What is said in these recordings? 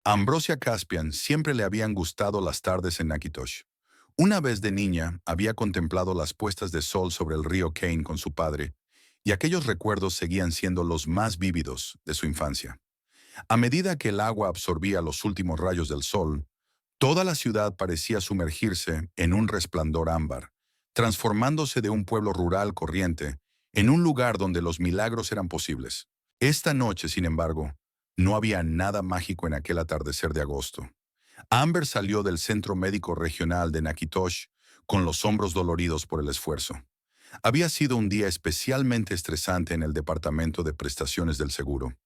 A Ambrosia Caspian siempre le habían gustado las tardes en Nakitosh. Una vez de niña había contemplado las puestas de sol sobre el río Kane con su padre, y aquellos recuerdos seguían siendo los más vívidos de su infancia. A medida que el agua absorbía los últimos rayos del sol, toda la ciudad parecía sumergirse en un resplandor ámbar, transformándose de un pueblo rural corriente en un lugar donde los milagros eran posibles. Esta noche, sin embargo, no había nada mágico en aquel atardecer de agosto. Amber salió del Centro Médico Regional de Nakitosh con los hombros doloridos por el esfuerzo. Había sido un día especialmente estresante en el departamento de prestaciones del seguro.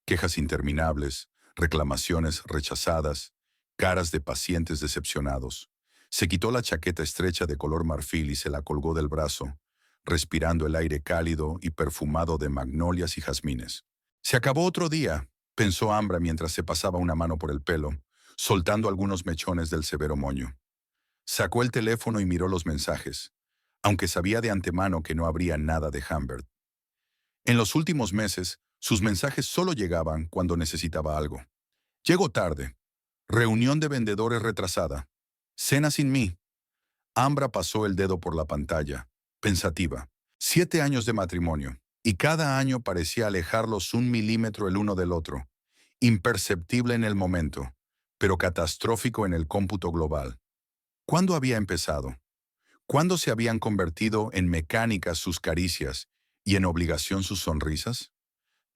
Quejas interminables, reclamaciones rechazadas, caras de pacientes decepcionados. Se quitó la chaqueta estrecha de color marfil y se la colgó del brazo, respirando el aire cálido y perfumado de magnolias y jazmines. Se acabó otro día, pensó Ambra mientras se pasaba una mano por el pelo, soltando algunos mechones del severo moño. Sacó el teléfono y miró los mensajes, aunque sabía de antemano que no habría nada de Humbert. En los últimos meses, sus mensajes solo llegaban cuando necesitaba algo. Llego tarde. Reunión de vendedores retrasada. Cena sin mí. Ambra pasó el dedo por la pantalla, pensativa. 7 años de matrimonio, y cada año parecía alejarlos 1 milímetro el uno del otro. Imperceptible en el momento, pero catastrófico en el cómputo global. ¿Cuándo había empezado? ¿Cuándo se habían convertido en mecánicas sus caricias y en obligación sus sonrisas?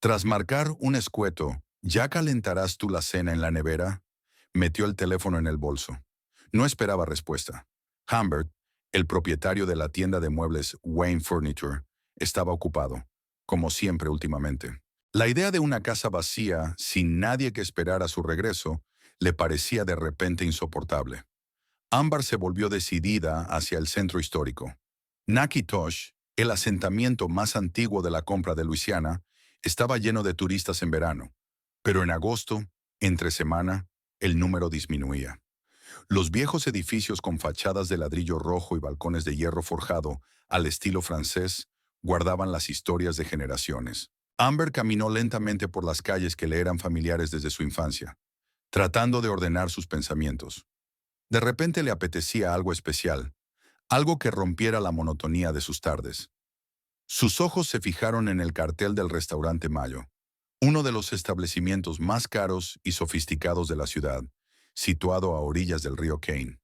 Tras marcar un escueto, ¿ya calentarás tú la cena en la nevera? Metió el teléfono en el bolso. No esperaba respuesta. Humbert, el propietario de la tienda de muebles Wayne Furniture, estaba ocupado, como siempre últimamente. La idea de una casa vacía, sin nadie que esperara su regreso, le parecía de repente insoportable. Ámbar se volvió decidida hacia el centro histórico. Nakitosh, el asentamiento más antiguo de la compra de Luisiana, estaba lleno de turistas en verano, pero en agosto, entre semana, el número disminuía. Los viejos edificios con fachadas de ladrillo rojo y balcones de hierro forjado, al estilo francés, guardaban las historias de generaciones. Amber caminó lentamente por las calles que le eran familiares desde su infancia, tratando de ordenar sus pensamientos. De repente le apetecía algo especial, algo que rompiera la monotonía de sus tardes. Sus ojos se fijaron en el cartel del restaurante Mayo, uno de los establecimientos más caros y sofisticados de la ciudad, situado a orillas del río Kane.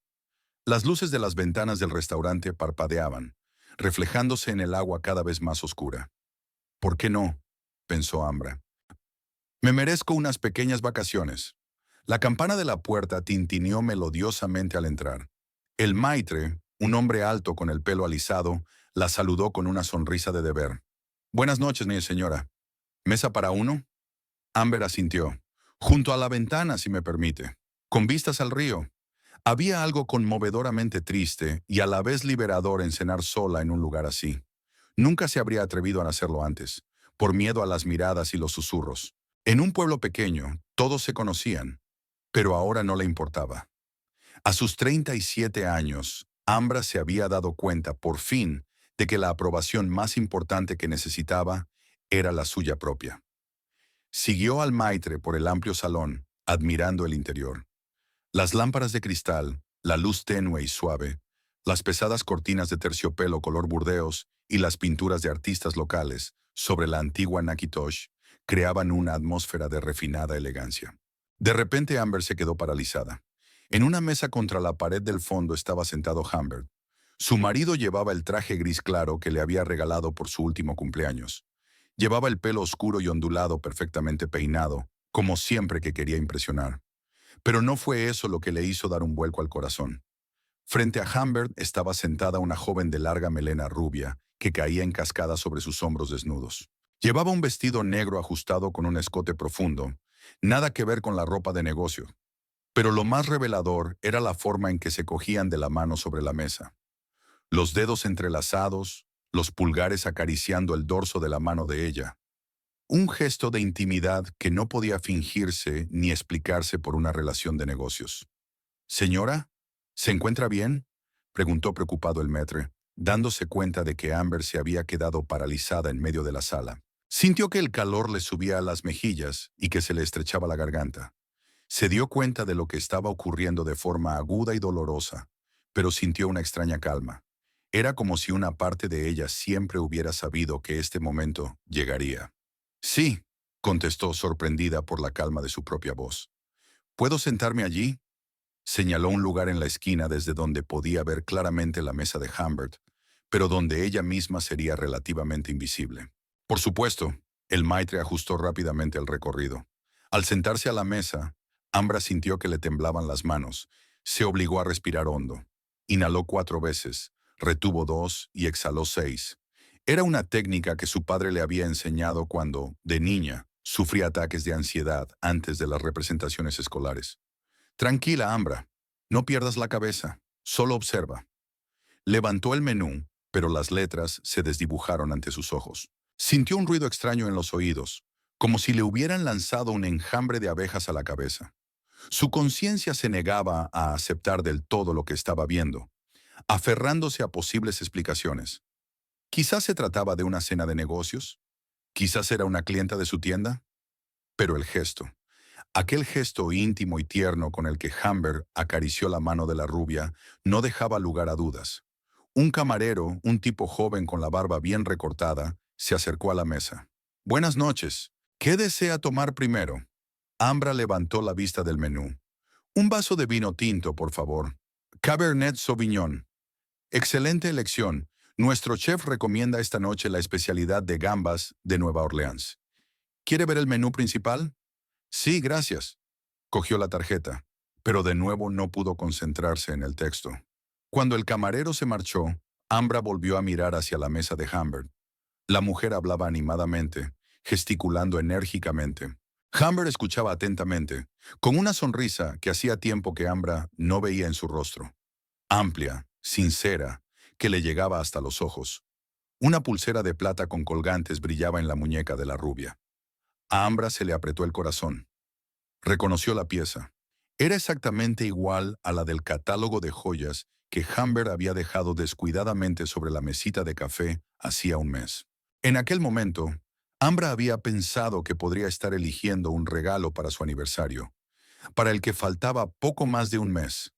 Las luces de las ventanas del restaurante parpadeaban, reflejándose en el agua cada vez más oscura. ¿Por qué no?, pensó Ambra. Me merezco unas pequeñas vacaciones. La campana de la puerta tintineó melodiosamente al entrar. El maitre, un hombre alto con el pelo alisado, la saludó con una sonrisa de deber. Buenas noches, mi señora. ¿Mesa para uno? Amber asintió. Junto a la ventana, si me permite. Con vistas al río. Había algo conmovedoramente triste y a la vez liberador en cenar sola en un lugar así. Nunca se habría atrevido a hacerlo antes, por miedo a las miradas y los susurros. En un pueblo pequeño, todos se conocían, pero ahora no le importaba. A sus 37 años, Ambra se había dado cuenta, por fin, de que la aprobación más importante que necesitaba era la suya propia. Siguió al maitre por el amplio salón, admirando el interior. Las lámparas de cristal, la luz tenue y suave, las pesadas cortinas de terciopelo color burdeos y las pinturas de artistas locales sobre la antigua Nakitosh creaban una atmósfera de refinada elegancia. De repente Amber se quedó paralizada. En una mesa contra la pared del fondo estaba sentado Humbert. Su marido llevaba el traje gris claro que le había regalado por su último cumpleaños. Llevaba el pelo oscuro y ondulado perfectamente peinado, como siempre que quería impresionar. Pero no fue eso lo que le hizo dar un vuelco al corazón. Frente a Humbert estaba sentada una joven de larga melena rubia que caía en cascada sobre sus hombros desnudos. Llevaba un vestido negro ajustado con un escote profundo, nada que ver con la ropa de negocio. Pero lo más revelador era la forma en que se cogían de la mano sobre la mesa. Los dedos entrelazados, los pulgares acariciando el dorso de la mano de ella. Un gesto de intimidad que no podía fingirse ni explicarse por una relación de negocios. «Señora, ¿se encuentra bien?», preguntó preocupado el maître, dándose cuenta de que Amber se había quedado paralizada en medio de la sala. Sintió que el calor le subía a las mejillas y que se le estrechaba la garganta. Se dio cuenta de lo que estaba ocurriendo de forma aguda y dolorosa, pero sintió una extraña calma. Era como si una parte de ella siempre hubiera sabido que este momento llegaría. Sí, contestó sorprendida por la calma de su propia voz. ¿Puedo sentarme allí? Señaló un lugar en la esquina desde donde podía ver claramente la mesa de Humbert, pero donde ella misma sería relativamente invisible. Por supuesto, el maitre ajustó rápidamente el recorrido. Al sentarse a la mesa, Ambra sintió que le temblaban las manos. Se obligó a respirar hondo. Inhaló 4 veces, retuvo 2 y exhaló 6. Era una técnica que su padre le había enseñado cuando, de niña, sufría ataques de ansiedad antes de las representaciones escolares. Tranquila, Ambra. No pierdas la cabeza. Solo observa. Levantó el menú, pero las letras se desdibujaron ante sus ojos. Sintió un ruido extraño en los oídos, como si le hubieran lanzado un enjambre de abejas a la cabeza. Su conciencia se negaba a aceptar del todo lo que estaba viendo, aferrándose a posibles explicaciones. Quizás se trataba de una cena de negocios, quizás era una clienta de su tienda, pero el gesto, aquel gesto íntimo y tierno con el que Humbert acarició la mano de la rubia, no dejaba lugar a dudas. Un camarero, un tipo joven con la barba bien recortada, se acercó a la mesa. «Buenas noches. ¿Qué desea tomar primero?» Ambra levantó la vista del menú. «Un vaso de vino tinto, por favor. Cabernet Sauvignon. Excelente elección. Nuestro chef recomienda esta noche la especialidad de gambas de Nueva Orleans. ¿Quiere ver el menú principal?» «Sí, gracias». Cogió la tarjeta, pero de nuevo no pudo concentrarse en el texto. Cuando el camarero se marchó, Ambra volvió a mirar hacia la mesa de Humbert. La mujer hablaba animadamente, gesticulando enérgicamente. Humbert escuchaba atentamente, con una sonrisa que hacía tiempo que Ambra no veía en su rostro. Amplia, sincera, que le llegaba hasta los ojos. Una pulsera de plata con colgantes brillaba en la muñeca de la rubia. A Ambra se le apretó el corazón. Reconoció la pieza. Era exactamente igual a la del catálogo de joyas que Humbert había dejado descuidadamente sobre la mesita de café hacía un mes. En aquel momento, Ambra había pensado que podría estar eligiendo un regalo para su aniversario, para el que faltaba poco más de un mes,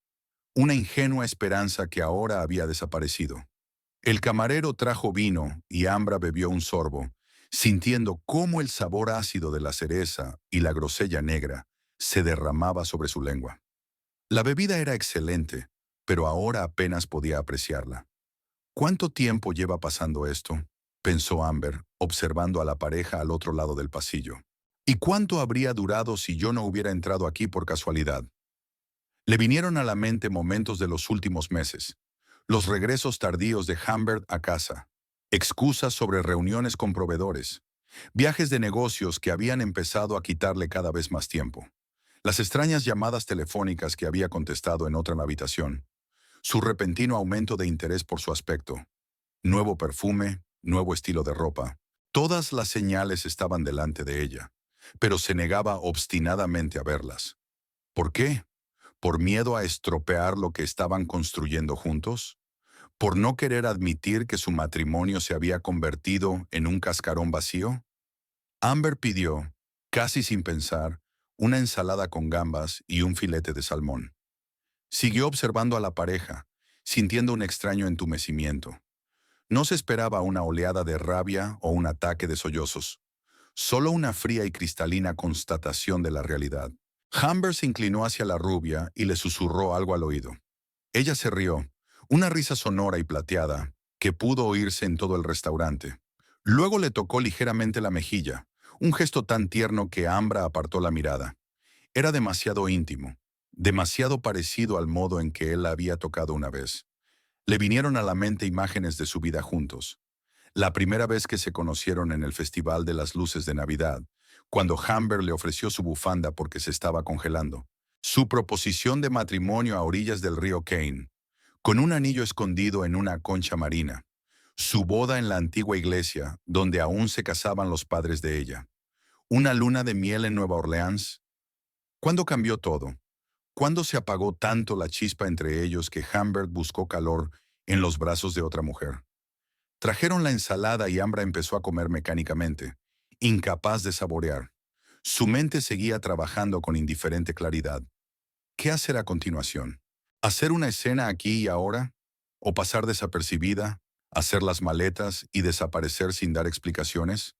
una ingenua esperanza que ahora había desaparecido. El camarero trajo vino y Ambra bebió un sorbo, sintiendo cómo el sabor ácido de la cereza y la grosella negra se derramaba sobre su lengua. La bebida era excelente, pero ahora apenas podía apreciarla. ¿Cuánto tiempo lleva pasando esto?, pensó Amber, observando a la pareja al otro lado del pasillo. ¿Y cuánto habría durado si yo no hubiera entrado aquí por casualidad? Le vinieron a la mente momentos de los últimos meses, los regresos tardíos de Humbert a casa, excusas sobre reuniones con proveedores, viajes de negocios que habían empezado a quitarle cada vez más tiempo, las extrañas llamadas telefónicas que había contestado en otra habitación, su repentino aumento de interés por su aspecto, nuevo perfume, nuevo estilo de ropa. Todas las señales estaban delante de ella, pero se negaba obstinadamente a verlas. ¿Por qué? ¿Por miedo a estropear lo que estaban construyendo juntos? ¿Por no querer admitir que su matrimonio se había convertido en un cascarón vacío? Amber pidió, casi sin pensar, una ensalada con gambas y un filete de salmón. Siguió observando a la pareja, sintiendo un extraño entumecimiento. No se esperaba una oleada de rabia o un ataque de sollozos, solo una fría y cristalina constatación de la realidad. Humbert se inclinó hacia la rubia y le susurró algo al oído. Ella se rió, una risa sonora y plateada que pudo oírse en todo el restaurante. Luego le tocó ligeramente la mejilla, un gesto tan tierno que Ambra apartó la mirada. Era demasiado íntimo, demasiado parecido al modo en que él la había tocado una vez. Le vinieron a la mente imágenes de su vida juntos. La primera vez que se conocieron en el Festival de las Luces de Navidad, cuando Humbert le ofreció su bufanda porque se estaba congelando. Su proposición de matrimonio a orillas del río Kane, con un anillo escondido en una concha marina. Su boda en la antigua iglesia, donde aún se casaban los padres de ella. Una luna de miel en Nueva Orleans. ¿Cuándo cambió todo? ¿Cuándo se apagó tanto la chispa entre ellos que Humbert buscó calor en los brazos de otra mujer? Trajeron la ensalada y Ambra empezó a comer mecánicamente, incapaz de saborear. Su mente seguía trabajando con indiferente claridad. ¿Qué hacer a continuación? ¿Hacer una escena aquí y ahora? ¿O pasar desapercibida? ¿Hacer las maletas y desaparecer sin dar explicaciones?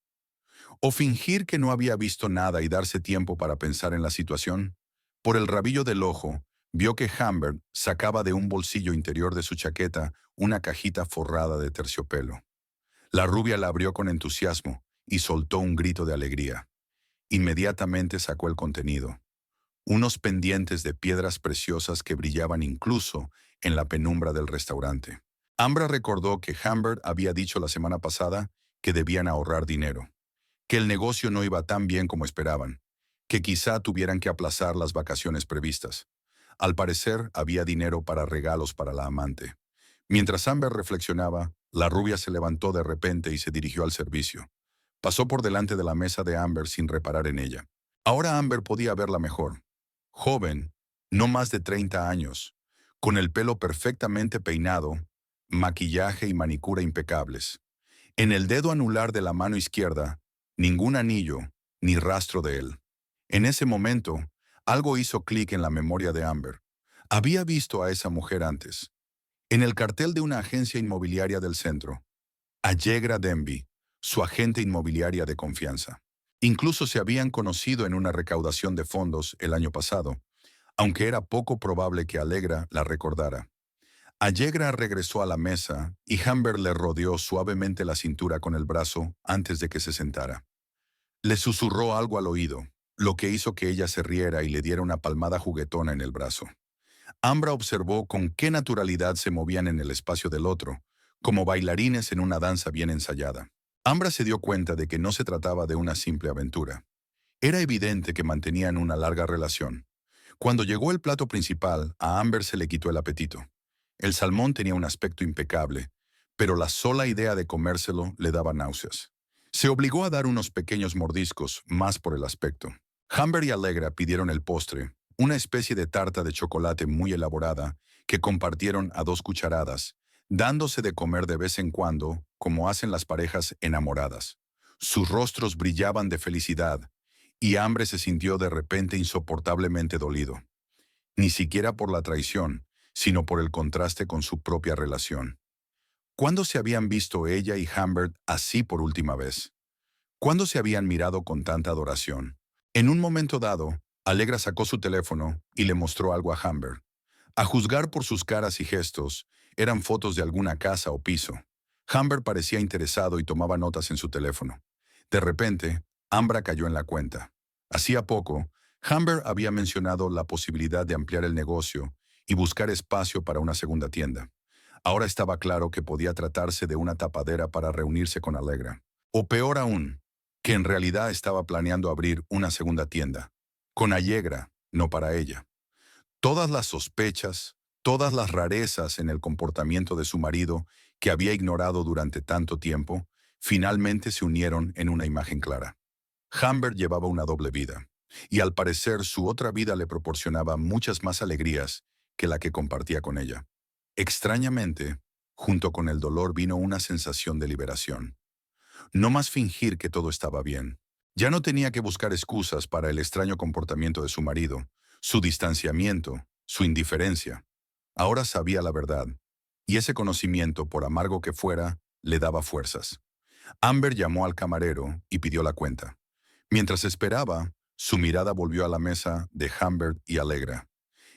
¿O fingir que no había visto nada y darse tiempo para pensar en la situación? Por el rabillo del ojo, vio que Humbert sacaba de un bolsillo interior de su chaqueta una cajita forrada de terciopelo. La rubia la abrió con entusiasmo y soltó un grito de alegría. Inmediatamente sacó el contenido. Unos pendientes de piedras preciosas que brillaban incluso en la penumbra del restaurante. Ambra recordó que Humbert había dicho la semana pasada que debían ahorrar dinero, que el negocio no iba tan bien como esperaban, que quizá tuvieran que aplazar las vacaciones previstas. Al parecer, había dinero para regalos para la amante. Mientras Amber reflexionaba, la rubia se levantó de repente y se dirigió al servicio. Pasó por delante de la mesa de Amber sin reparar en ella. Ahora Amber podía verla mejor. Joven, no más de 30 años, con el pelo perfectamente peinado, maquillaje y manicura impecables. En el dedo anular de la mano izquierda, ningún anillo, ni rastro de él. En ese momento, algo hizo clic en la memoria de Amber. Había visto a esa mujer antes. En el cartel de una agencia inmobiliaria del centro. Allegra Denby, su agente inmobiliaria de confianza. Incluso se habían conocido en una recaudación de fondos el año pasado, aunque era poco probable que Allegra la recordara. Allegra regresó a la mesa y Humber le rodeó suavemente la cintura con el brazo antes de que se sentara. Le susurró algo al oído, lo que hizo que ella se riera y le diera una palmada juguetona en el brazo. Ambra observó con qué naturalidad se movían en el espacio del otro, como bailarines en una danza bien ensayada. Ambra se dio cuenta de que no se trataba de una simple aventura. Era evidente que mantenían una larga relación. Cuando llegó el plato principal, a Amber se le quitó el apetito. El salmón tenía un aspecto impecable, pero la sola idea de comérselo le daba náuseas. Se obligó a dar unos pequeños mordiscos, más por el aspecto. Humber y Allegra pidieron el postre, una especie de tarta de chocolate muy elaborada, que compartieron a 2 cucharadas, dándose de comer de vez en cuando, como hacen las parejas enamoradas. Sus rostros brillaban de felicidad, y Amber se sintió de repente insoportablemente dolido. Ni siquiera por la traición, sino por el contraste con su propia relación. ¿Cuándo se habían visto ella y Humbert así por última vez? ¿Cuándo se habían mirado con tanta adoración? En un momento dado, Allegra sacó su teléfono y le mostró algo a Humbert. A juzgar por sus caras y gestos, eran fotos de alguna casa o piso. Humbert parecía interesado y tomaba notas en su teléfono. De repente, Ambra cayó en la cuenta. Hacía poco, Humbert había mencionado la posibilidad de ampliar el negocio y buscar espacio para una segunda tienda. Ahora estaba claro que podía tratarse de una tapadera para reunirse con Allegra. O peor aún, que en realidad estaba planeando abrir una segunda tienda. Con Allegra, no para ella. Todas las sospechas, todas las rarezas en el comportamiento de su marido, que había ignorado durante tanto tiempo, finalmente se unieron en una imagen clara. Humbert llevaba una doble vida, y al parecer su otra vida le proporcionaba muchas más alegrías que la que compartía con ella. Extrañamente, junto con el dolor vino una sensación de liberación. No más fingir que todo estaba bien. Ya no tenía que buscar excusas para el extraño comportamiento de su marido, su distanciamiento, su indiferencia. Ahora sabía la verdad, y ese conocimiento, por amargo que fuera, le daba fuerzas. Amber llamó al camarero y pidió la cuenta. Mientras esperaba, su mirada volvió a la mesa de Humbert y Allegra.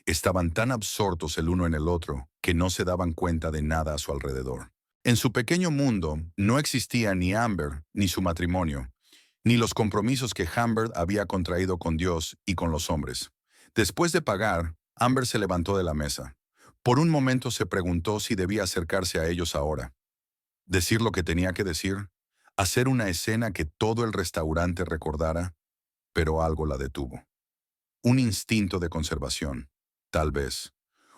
Estaban tan absortos el uno en el otro que no se daban cuenta de nada a su alrededor. En su pequeño mundo no existía ni Amber ni su matrimonio, ni los compromisos que Humbert había contraído con Dios y con los hombres. Después de pagar, Amber se levantó de la mesa. Por un momento se preguntó si debía acercarse a ellos ahora. Decir lo que tenía que decir, hacer una escena que todo el restaurante recordara, pero algo la detuvo. Un instinto de conservación, tal vez,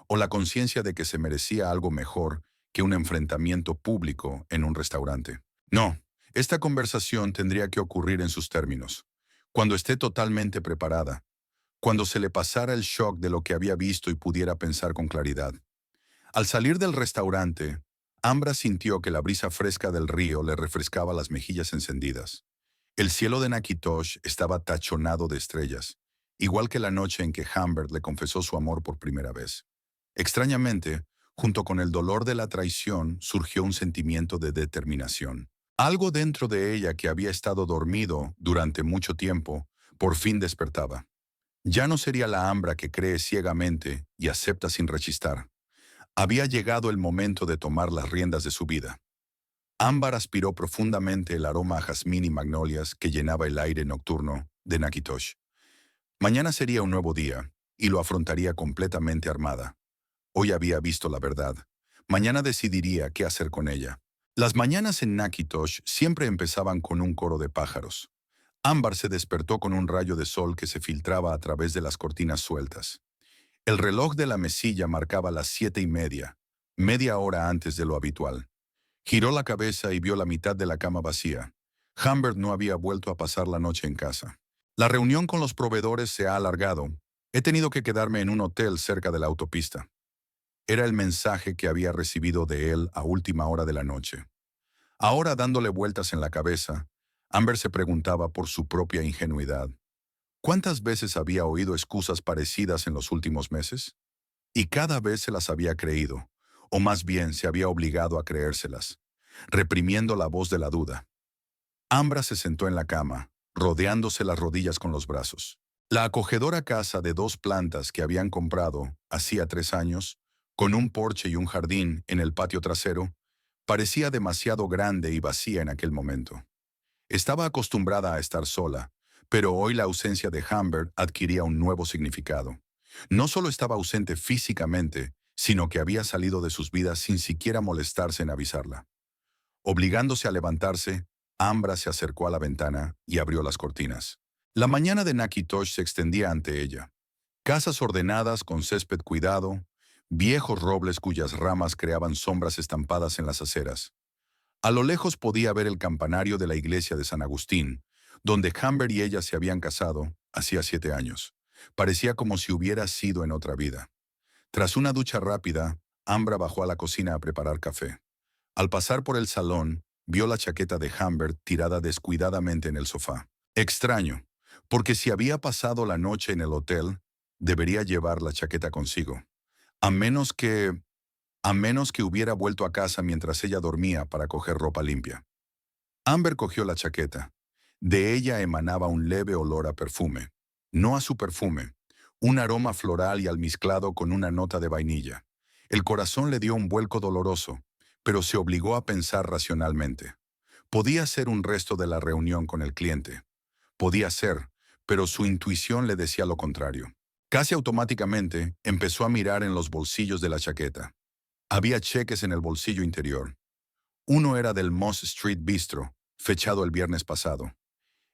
o la conciencia de que se merecía algo mejor que un enfrentamiento público en un restaurante. No, esta conversación tendría que ocurrir en sus términos, cuando esté totalmente preparada, cuando se le pasara el shock de lo que había visto y pudiera pensar con claridad. Al salir del restaurante, Ambra sintió que la brisa fresca del río le refrescaba las mejillas encendidas. El cielo de Nakitosh estaba tachonado de estrellas, igual que la noche en que Humbert le confesó su amor por primera vez. Extrañamente, junto con el dolor de la traición, surgió un sentimiento de determinación. Algo dentro de ella que había estado dormido durante mucho tiempo, por fin despertaba. Ya no sería la Ambra que cree ciegamente y acepta sin rechistar. Había llegado el momento de tomar las riendas de su vida. Ámbar aspiró profundamente el aroma a jazmín y magnolias que llenaba el aire nocturno de Nakitosh. Mañana sería un nuevo día, y lo afrontaría completamente armada. Hoy había visto la verdad. Mañana decidiría qué hacer con ella. Las mañanas en Nakitosh siempre empezaban con un coro de pájaros. Ámbar se despertó con un rayo de sol que se filtraba a través de las cortinas sueltas. El reloj de la mesilla marcaba las 7:30, media hora antes de lo habitual. Giró la cabeza y vio la mitad de la cama vacía. Humbert no había vuelto a pasar la noche en casa. La reunión con los proveedores se ha alargado. He tenido que quedarme en un hotel cerca de la autopista. Era el mensaje que había recibido de él a última hora de la noche. Ahora, dándole vueltas en la cabeza, Amber se preguntaba por su propia ingenuidad. ¿Cuántas veces había oído excusas parecidas en los últimos meses? Y cada vez se las había creído, o más bien se había obligado a creérselas, reprimiendo la voz de la duda. Ambra se sentó en la cama, rodeándose las rodillas con los brazos. La acogedora casa de 2 plantas que habían comprado hacía 3 años, con un porche y un jardín en el patio trasero, parecía demasiado grande y vacía en aquel momento. Estaba acostumbrada a estar sola, pero hoy la ausencia de Humbert adquiría un nuevo significado. No solo estaba ausente físicamente, sino que había salido de sus vidas sin siquiera molestarse en avisarla. Obligándose a levantarse, Ambra se acercó a la ventana y abrió las cortinas. La mañana de Nakitosh se extendía ante ella. Casas ordenadas con césped cuidado, viejos robles cuyas ramas creaban sombras estampadas en las aceras. A lo lejos podía ver el campanario de la iglesia de San Agustín, donde Humbert y ella se habían casado hacía 7 años. Parecía como si hubiera sido en otra vida. Tras una ducha rápida, Ambra bajó a la cocina a preparar café. Al pasar por el salón, vio la chaqueta de Humbert tirada descuidadamente en el sofá. Extraño, porque si había pasado la noche en el hotel, debería llevar la chaqueta consigo. A menos que... A menos que hubiera vuelto a casa mientras ella dormía para coger ropa limpia. Amber cogió la chaqueta. De ella emanaba un leve olor a perfume. No a su perfume, un aroma floral y almizclado con una nota de vainilla. El corazón le dio un vuelco doloroso, pero se obligó a pensar racionalmente. Podía ser un resto de la reunión con el cliente. Podía ser, pero su intuición le decía lo contrario. Casi automáticamente, empezó a mirar en los bolsillos de la chaqueta. Había cheques en el bolsillo interior. Uno era del Moss Street Bistro, fechado el viernes pasado.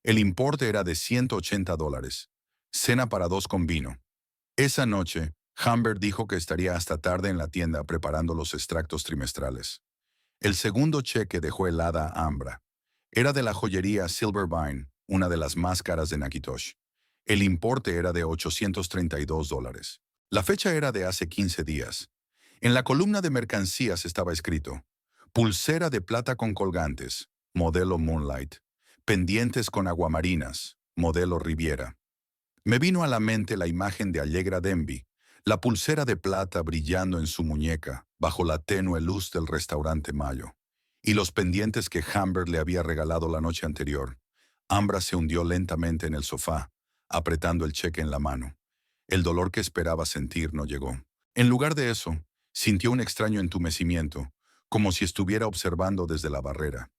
El importe era de $180. Cena para 2 con vino. Esa noche, Humbert dijo que estaría hasta tarde en la tienda preparando los extractos trimestrales. El segundo cheque dejó helada a Ambra. Era de la joyería Silvervine, una de las más caras de Nakitosh. El importe era de $832. La fecha era de hace 15 días. En la columna de mercancías estaba escrito: pulsera de plata con colgantes, modelo Moonlight. Pendientes con aguamarinas, modelo Riviera. Me vino a la mente la imagen de Allegra Denby, la pulsera de plata brillando en su muñeca bajo la tenue luz del restaurante Mayo, y los pendientes que Humbert le había regalado la noche anterior. Ambra se hundió lentamente en el sofá, apretando el cheque en la mano. El dolor que esperaba sentir no llegó. En lugar de eso, sintió un extraño entumecimiento, como si estuviera observando desde la barrera.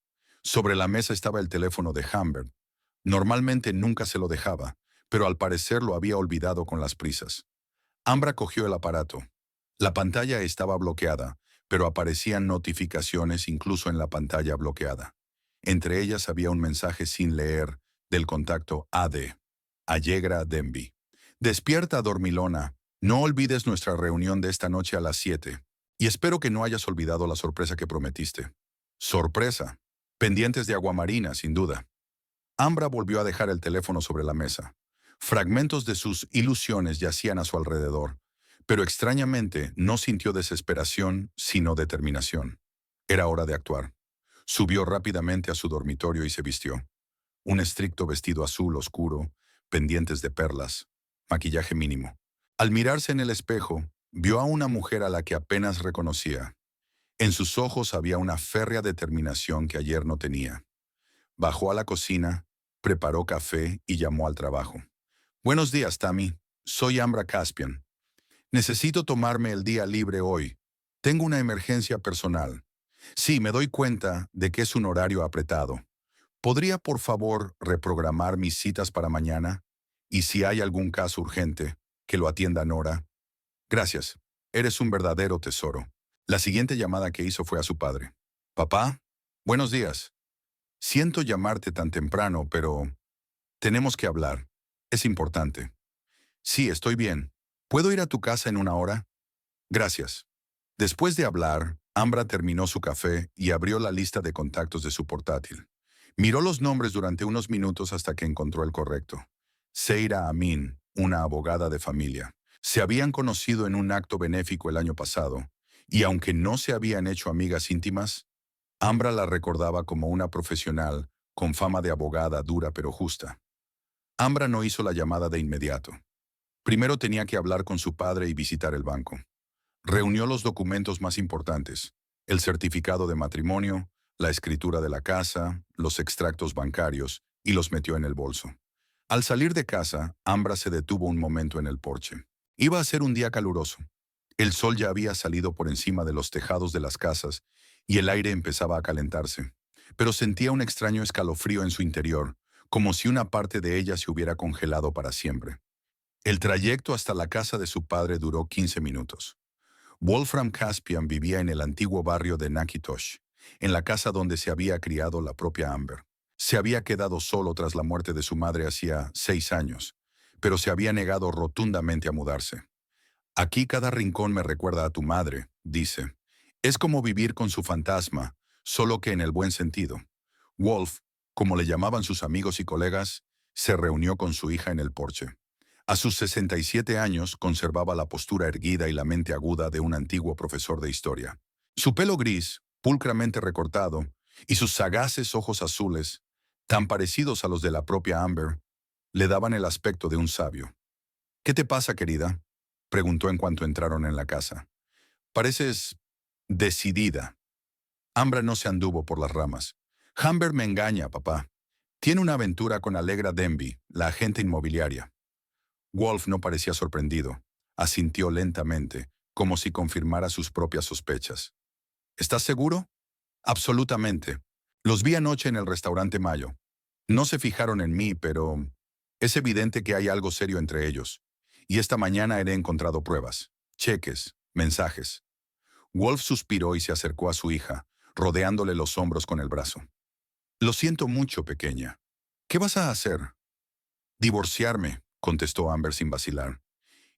Sobre la mesa estaba el teléfono de Humbert. Normalmente nunca se lo dejaba, pero al parecer lo había olvidado con las prisas. Ambra cogió el aparato. La pantalla estaba bloqueada, pero aparecían notificaciones incluso en la pantalla bloqueada. Entre ellas había un mensaje sin leer del contacto AD. Allegra Denby. Despierta, dormilona. No olvides nuestra reunión de esta noche a las 7. Y espero que no hayas olvidado la sorpresa que prometiste. Sorpresa. Pendientes de aguamarina, sin duda. Ambra volvió a dejar el teléfono sobre la mesa. Fragmentos de sus ilusiones yacían a su alrededor, pero extrañamente no sintió desesperación, sino determinación. Era hora de actuar. Subió rápidamente a su dormitorio y se vistió. un estricto vestido azul oscuro, pendientes de perlas, maquillaje mínimo. Al mirarse en el espejo, vio a una mujer a la que apenas reconocía. En sus ojos había una férrea determinación que ayer no tenía. Bajó a la cocina, preparó café y llamó al trabajo. Buenos días, Tammy. Soy Ambra Caspian. Necesito tomarme el día libre hoy. Tengo una emergencia personal. Sí, me doy cuenta de que es un horario apretado. ¿Podría, por favor, reprogramar mis citas para mañana? Y si hay algún caso urgente, que lo atienda Nora. Gracias. Eres un verdadero tesoro. La siguiente llamada que hizo fue a su padre. Papá, buenos días. Siento llamarte tan temprano, pero tenemos que hablar. Es importante. Sí, estoy bien. ¿Puedo ir a tu casa en una hora? Gracias. Después de hablar, Ambra terminó su café y abrió la lista de contactos de su portátil. Miró los nombres durante unos minutos hasta que encontró el correcto. Seira Amin, una abogada de familia. Se habían conocido en un acto benéfico el año pasado, y aunque no se habían hecho amigas íntimas, Ambra la recordaba como una profesional con fama de abogada dura pero justa. Ambra no hizo la llamada de inmediato. Primero tenía que hablar con su padre y visitar el banco. Reunió los documentos más importantes: el certificado de matrimonio, la escritura de la casa, los extractos bancarios, y los metió en el bolso. Al salir de casa, Ambra se detuvo un momento en el porche. Iba a ser un día caluroso. El sol ya había salido por encima de los tejados de las casas y el aire empezaba a calentarse, pero sentía un extraño escalofrío en su interior, como si una parte de ella se hubiera congelado para siempre. El trayecto hasta la casa de su padre duró 15 minutos. Wolfram Caspian vivía en el antiguo barrio de Nakitosh, en la casa donde se había criado la propia Amber. Se había quedado solo tras la muerte de su madre hacía 6 años, pero se había negado rotundamente a mudarse. Aquí cada rincón me recuerda a tu madre, dice. Es como vivir con su fantasma, solo que en el buen sentido. Wolf, como le llamaban sus amigos y colegas, se reunió con su hija en el porche. A sus 67 años conservaba la postura erguida y la mente aguda de un antiguo profesor de historia. Su pelo gris, pulcramente recortado, y sus sagaces ojos azules, tan parecidos a los de la propia Amber, le daban el aspecto de un sabio. ¿Qué te pasa, querida?, preguntó en cuanto entraron en la casa. Pareces decidida. Ambra no se anduvo por las ramas. Amber me engaña, papá. Tiene una aventura con Allegra Denby, la agente inmobiliaria. Wolf no parecía sorprendido. Asintió lentamente, como si confirmara sus propias sospechas. ¿Estás seguro? Absolutamente. Los vi anoche en el restaurante Mayo. No se fijaron en mí, pero es evidente que hay algo serio entre ellos. Y esta mañana he encontrado pruebas, cheques, mensajes. Wolf suspiró y se acercó a su hija, rodeándole los hombros con el brazo. Lo siento mucho, pequeña. ¿Qué vas a hacer? Divorciarme, contestó Amber sin vacilar.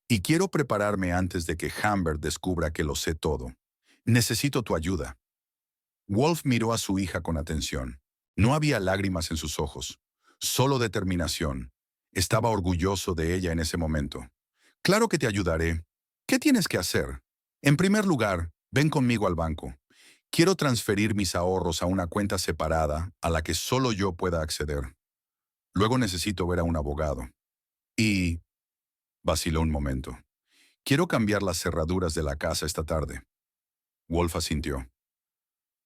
Y quiero prepararme antes de que Amber descubra que lo sé todo. Necesito tu ayuda. Wolf miró a su hija con atención. No había lágrimas en sus ojos, solo determinación. Estaba orgulloso de ella en ese momento. Claro que te ayudaré. ¿Qué tienes que hacer? En primer lugar, ven conmigo al banco. Quiero transferir mis ahorros a una cuenta separada a la que solo yo pueda acceder. Luego necesito ver a un abogado. Y vaciló un momento. Quiero cambiar las cerraduras de la casa esta tarde. Wolf asintió.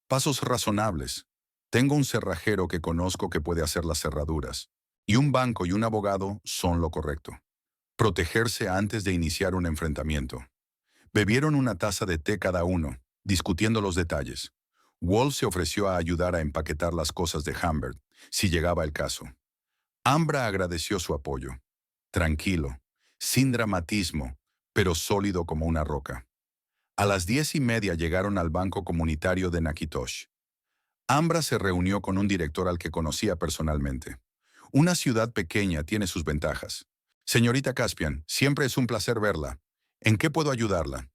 Pasos razonables. Tengo un cerrajero que conozco que puede hacer las cerraduras. Y un banco y un abogado son lo correcto. Protegerse antes de iniciar un enfrentamiento. Bebieron una taza de té cada uno, discutiendo los detalles. Wolf se ofreció a ayudar a empaquetar las cosas de Humbert, si llegaba el caso. Ambra agradeció su apoyo. Tranquilo, sin dramatismo, pero sólido como una roca. A las 10:30 llegaron al Banco Comunitario de Nakitosh. Ambra se reunió con un director al que conocía personalmente. Una ciudad pequeña tiene sus ventajas. Señorita Caspian, siempre es un placer verla. ¿En qué puedo ayudarla?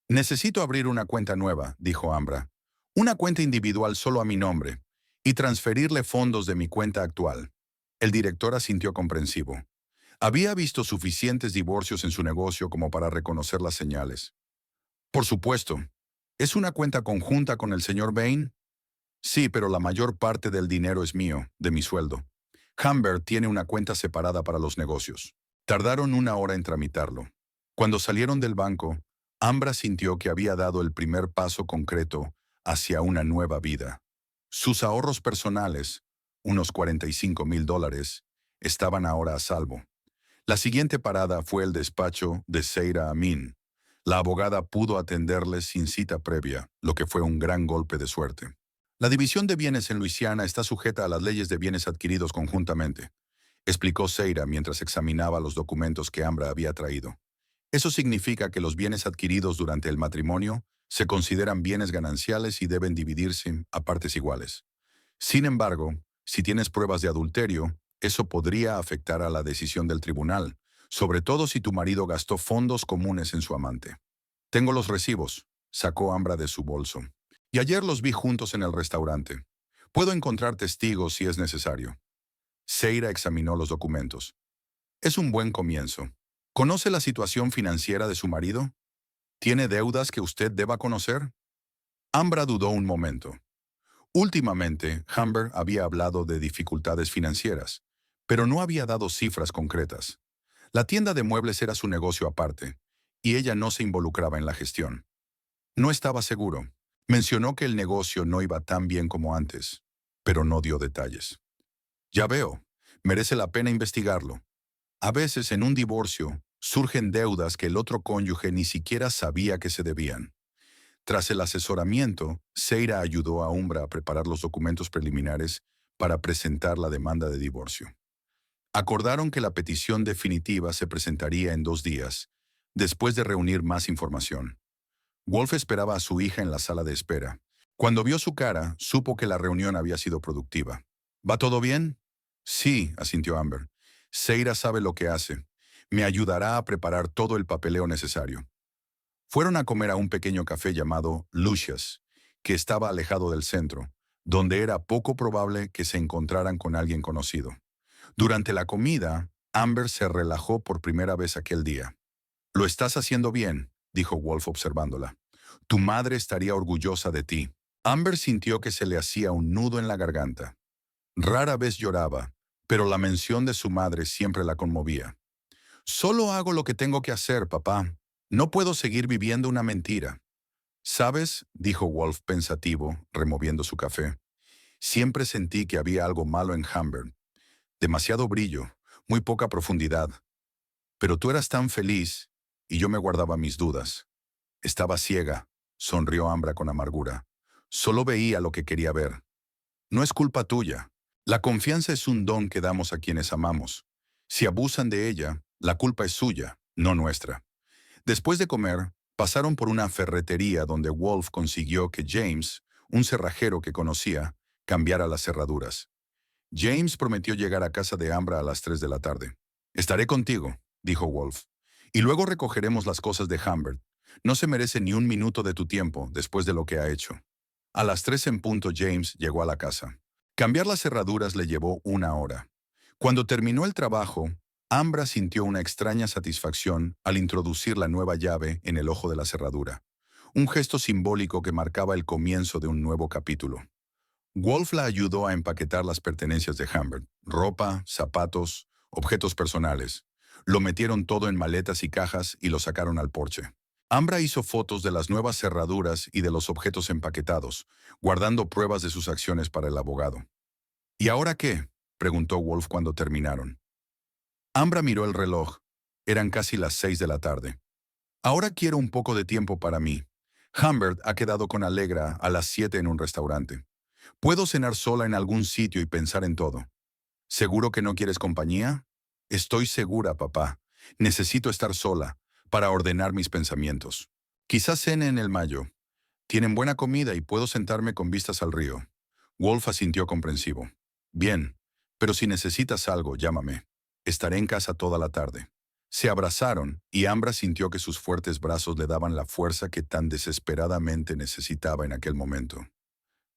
Necesito abrir una cuenta nueva, dijo Ambra. Una cuenta individual solo a mi nombre, y transferirle fondos de mi cuenta actual. El director asintió comprensivo. Había visto suficientes divorcios en su negocio como para reconocer las señales. Por supuesto. ¿Es una cuenta conjunta con el señor Bain? Sí, pero la mayor parte del dinero es mío, de mi sueldo. Humbert tiene una cuenta separada para los negocios. Tardaron una hora en tramitarlo. Cuando salieron del banco, Ambra sintió que había dado el primer paso concreto hacia una nueva vida. Sus ahorros personales, unos $45,000, estaban ahora a salvo. La siguiente parada fue el despacho de Seira Amin. La abogada pudo atenderles sin cita previa, lo que fue un gran golpe de suerte. La división de bienes en Luisiana está sujeta a las leyes de bienes adquiridos conjuntamente, explicó Seira mientras examinaba los documentos que Ambra había traído. Eso significa que los bienes adquiridos durante el matrimonio se consideran bienes gananciales y deben dividirse a partes iguales. Sin embargo, si tienes pruebas de adulterio, eso podría afectar a la decisión del tribunal, sobre todo si tu marido gastó fondos comunes en su amante. Tengo los recibos, sacó Ambra de su bolso. Y ayer los vi juntos en el restaurante. Puedo encontrar testigos si es necesario. Seira examinó los documentos. Es un buen comienzo. ¿Conoce la situación financiera de su marido? ¿Tiene deudas que usted deba conocer? Ambra dudó un momento. Últimamente, Humbert había hablado de dificultades financieras, pero no había dado cifras concretas. La tienda de muebles era su negocio aparte, y ella no se involucraba en la gestión. No estaba seguro. Mencionó que el negocio no iba tan bien como antes, pero no dio detalles. Ya veo, merece la pena investigarlo. A veces en un divorcio surgen deudas que el otro cónyuge ni siquiera sabía que se debían. Tras el asesoramiento, Seira ayudó a Umbra a preparar los documentos preliminares para presentar la demanda de divorcio. Acordaron que la petición definitiva se presentaría en 2 días, después de reunir más información. Wolf esperaba a su hija en la sala de espera. Cuando vio su cara, supo que la reunión había sido productiva. ¿Va todo bien? Sí, asintió Amber. Seira sabe lo que hace. Me ayudará a preparar todo el papeleo necesario. Fueron a comer a un pequeño café llamado Lucia's, que estaba alejado del centro, donde era poco probable que se encontraran con alguien conocido. Durante la comida, Amber se relajó por primera vez aquel día. «Lo estás haciendo bien», dijo Wolf observándola. «Tu madre estaría orgullosa de ti». Amber sintió que se le hacía un nudo en la garganta. Rara vez lloraba, pero la mención de su madre siempre la conmovía. «Solo hago lo que tengo que hacer, papá. No puedo seguir viviendo una mentira». «¿Sabes?», dijo Wolf pensativo, removiendo su café. «Siempre sentí que había algo malo en Humbert. Demasiado brillo, muy poca profundidad. Pero tú eras tan feliz, y yo me guardaba mis dudas. Estaba ciega», sonrió Ambra con amargura. «Solo veía lo que quería ver. No es culpa tuya. La confianza es un don que damos a quienes amamos. Si abusan de ella, la culpa es suya, no nuestra». Después de comer, pasaron por una ferretería donde Wolf consiguió que James, un cerrajero que conocía, cambiara las cerraduras. James prometió llegar a casa de Ambra a las 3 de la tarde. «Estaré contigo», dijo Wolf. «Y luego recogeremos las cosas de Humbert. No se merece ni un minuto de tu tiempo después de lo que ha hecho». A las 3 en punto James llegó a la casa. Cambiar las cerraduras le llevó una hora. Cuando terminó el trabajo, Ambra sintió una extraña satisfacción al introducir la nueva llave en el ojo de la cerradura, un gesto simbólico que marcaba el comienzo de un nuevo capítulo. Wolf la ayudó a empaquetar las pertenencias de Humbert: ropa, zapatos, objetos personales. Lo metieron todo en maletas y cajas y lo sacaron al porche. Ambra hizo fotos de las nuevas cerraduras y de los objetos empaquetados, guardando pruebas de sus acciones para el abogado. «¿Y ahora qué?», preguntó Wolf cuando terminaron. Ambra miró el reloj. Eran casi las 6 de la tarde. «Ahora quiero un poco de tiempo para mí. Humbert ha quedado con Allegra a las 7 en un restaurante. Puedo cenar sola en algún sitio y pensar en todo». «¿Seguro que no quieres compañía?» «Estoy segura, papá. Necesito estar sola para ordenar mis pensamientos. Quizás cene en el Mayo. Tienen buena comida y puedo sentarme con vistas al río». Wolf asintió comprensivo. «Bien, pero si necesitas algo, llámame. Estaré en casa toda la tarde». Se abrazaron y Ambra sintió que sus fuertes brazos le daban la fuerza que tan desesperadamente necesitaba en aquel momento.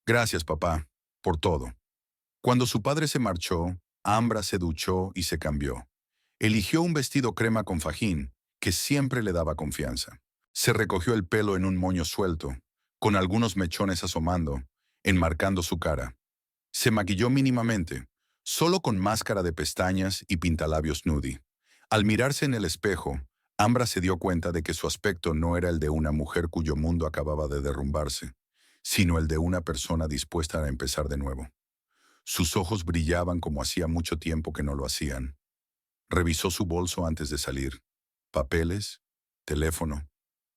«Gracias, papá, por todo». Cuando su padre se marchó, Ambra se duchó y se cambió. Eligió un vestido crema con fajín, que siempre le daba confianza. Se recogió el pelo en un moño suelto, con algunos mechones asomando, enmarcando su cara. Se maquilló mínimamente, solo con máscara de pestañas y pintalabios nude. Al mirarse en el espejo, Ambra se dio cuenta de que su aspecto no era el de una mujer cuyo mundo acababa de derrumbarse, sino el de una persona dispuesta a empezar de nuevo. Sus ojos brillaban como hacía mucho tiempo que no lo hacían. Revisó su bolso antes de salir. Papeles, teléfono,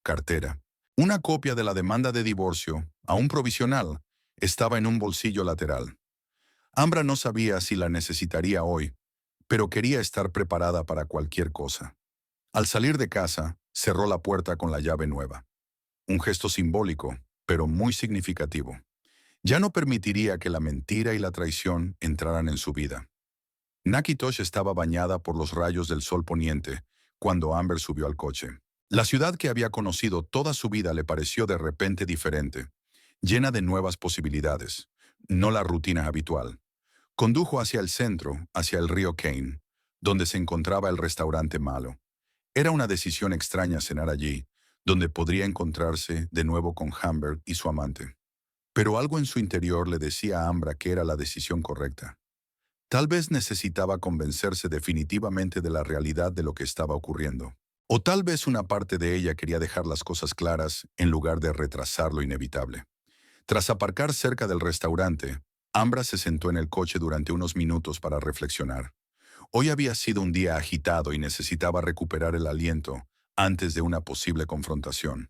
cartera. Una copia de la demanda de divorcio, aún provisional, estaba en un bolsillo lateral. Ambra no sabía si la necesitaría hoy, pero quería estar preparada para cualquier cosa. Al salir de casa, cerró la puerta con la llave nueva. Un gesto simbólico, pero muy significativo. Ya no permitiría que la mentira y la traición entraran en su vida. Nakitosh estaba bañada por los rayos del sol poniente cuando Amber subió al coche. La ciudad que había conocido toda su vida le pareció de repente diferente, llena de nuevas posibilidades, no la rutina habitual. Condujo hacia el centro, hacia el río Kane, donde se encontraba el restaurante Malo. Era una decisión extraña cenar allí, donde podría encontrarse de nuevo con Humbert y su amante. Pero algo en su interior le decía a Ambra que era la decisión correcta. Tal vez necesitaba convencerse definitivamente de la realidad de lo que estaba ocurriendo. O tal vez una parte de ella quería dejar las cosas claras en lugar de retrasar lo inevitable. Tras aparcar cerca del restaurante, Ambra se sentó en el coche durante unos minutos para reflexionar. Hoy había sido un día agitado y necesitaba recuperar el aliento antes de una posible confrontación.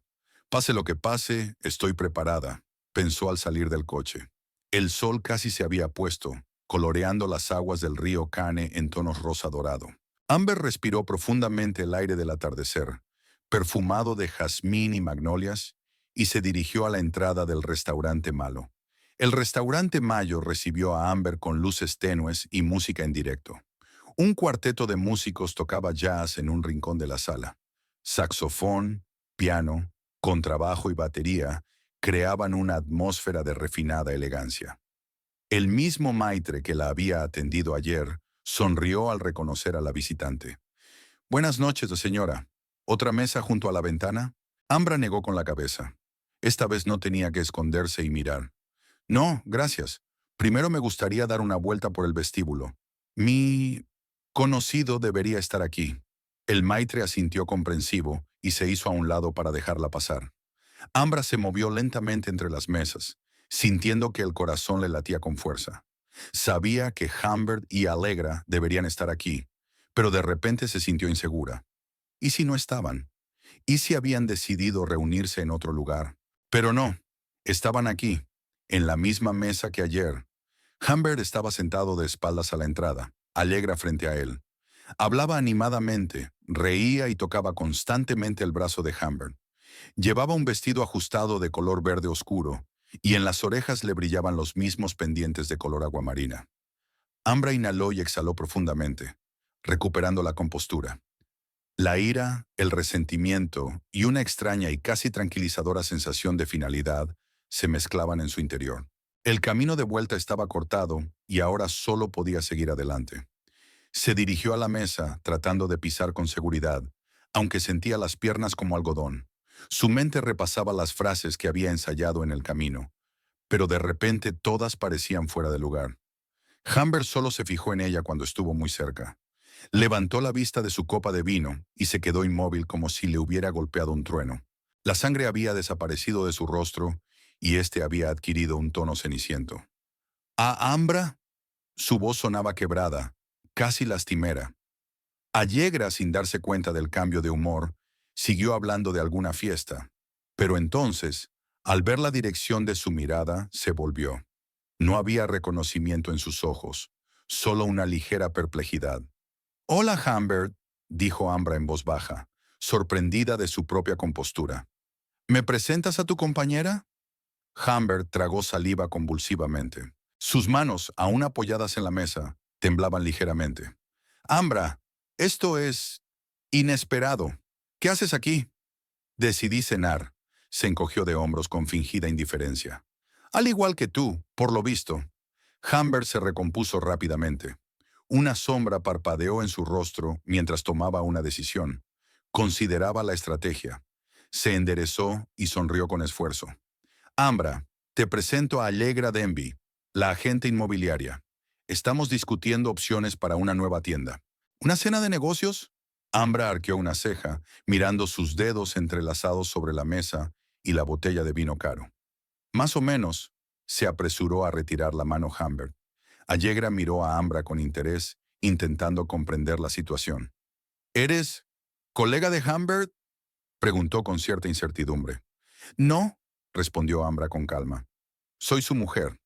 Pase lo que pase, estoy preparada, pensó al salir del coche. El sol casi se había puesto, coloreando las aguas del río Cane en tonos rosa dorado. Amber respiró profundamente el aire del atardecer, perfumado de jazmín y magnolias, y se dirigió a la entrada del restaurante Malo. El restaurante Mayo recibió a Amber con luces tenues y música en directo. Un cuarteto de músicos tocaba jazz en un rincón de la sala. Saxofón, piano, contrabajo y batería creaban una atmósfera de refinada elegancia. El mismo maitre que la había atendido ayer sonrió al reconocer a la visitante. «Buenas noches, señora. ¿Otra mesa junto a la ventana?» Ambra negó con la cabeza. Esta vez no tenía que esconderse y mirar. «No, gracias. Primero me gustaría dar una vuelta por el vestíbulo. Mi conocido debería estar aquí». El maitre asintió comprensivo y se hizo a un lado para dejarla pasar. Ambra se movió lentamente entre las mesas, sintiendo que el corazón le latía con fuerza. Sabía que Humbert y Allegra deberían estar aquí, pero de repente se sintió insegura. ¿Y si no estaban? ¿Y si habían decidido reunirse en otro lugar? Pero no, estaban aquí, en la misma mesa que ayer. Humbert estaba sentado de espaldas a la entrada, Allegra frente a él. Hablaba animadamente, reía y tocaba constantemente el brazo de Humbert. Llevaba un vestido ajustado de color verde oscuro, y en las orejas le brillaban los mismos pendientes de color aguamarina. Ambra inhaló y exhaló profundamente, recuperando la compostura. La ira, el resentimiento y una extraña y casi tranquilizadora sensación de finalidad se mezclaban en su interior. El camino de vuelta estaba cortado y ahora solo podía seguir adelante. Se dirigió a la mesa, tratando de pisar con seguridad, aunque sentía las piernas como algodón. Su mente repasaba las frases que había ensayado en el camino, pero de repente todas parecían fuera de lugar. Humbert solo se fijó en ella cuando estuvo muy cerca. Levantó la vista de su copa de vino y se quedó inmóvil como si le hubiera golpeado un trueno. La sangre había desaparecido de su rostro y éste había adquirido un tono ceniciento. «¿A Ambra?» Su voz sonaba quebrada, casi lastimera. Allegra, sin darse cuenta del cambio de humor, siguió hablando de alguna fiesta. Pero entonces, al ver la dirección de su mirada, se volvió. No había reconocimiento en sus ojos, solo una ligera perplejidad. «Hola, Humbert», dijo Ambra en voz baja, sorprendida de su propia compostura. «¿Me presentas a tu compañera?» Humbert tragó saliva convulsivamente. Sus manos, aún apoyadas en la mesa, temblaban ligeramente. «Ambra, esto es inesperado. ¿Qué haces aquí?» «Decidí cenar», se encogió de hombros con fingida indiferencia. «Al igual que tú, por lo visto». Humbert se recompuso rápidamente. Una sombra parpadeó en su rostro mientras tomaba una decisión. Consideraba la estrategia. Se enderezó y sonrió con esfuerzo. «Ambra, te presento a Allegra Denby, la agente inmobiliaria. estamos discutiendo opciones para una nueva tienda. ¿Una cena de negocios? Ambra arqueó una ceja, mirando sus dedos entrelazados sobre la mesa y la botella de vino caro. Más o menos, se apresuró a retirar la mano Humbert. Allegra miró a Ambra con interés, intentando comprender la situación. ¿Eres colega de Humbert?, preguntó con cierta incertidumbre. No, respondió Ambra con calma. Soy su mujer.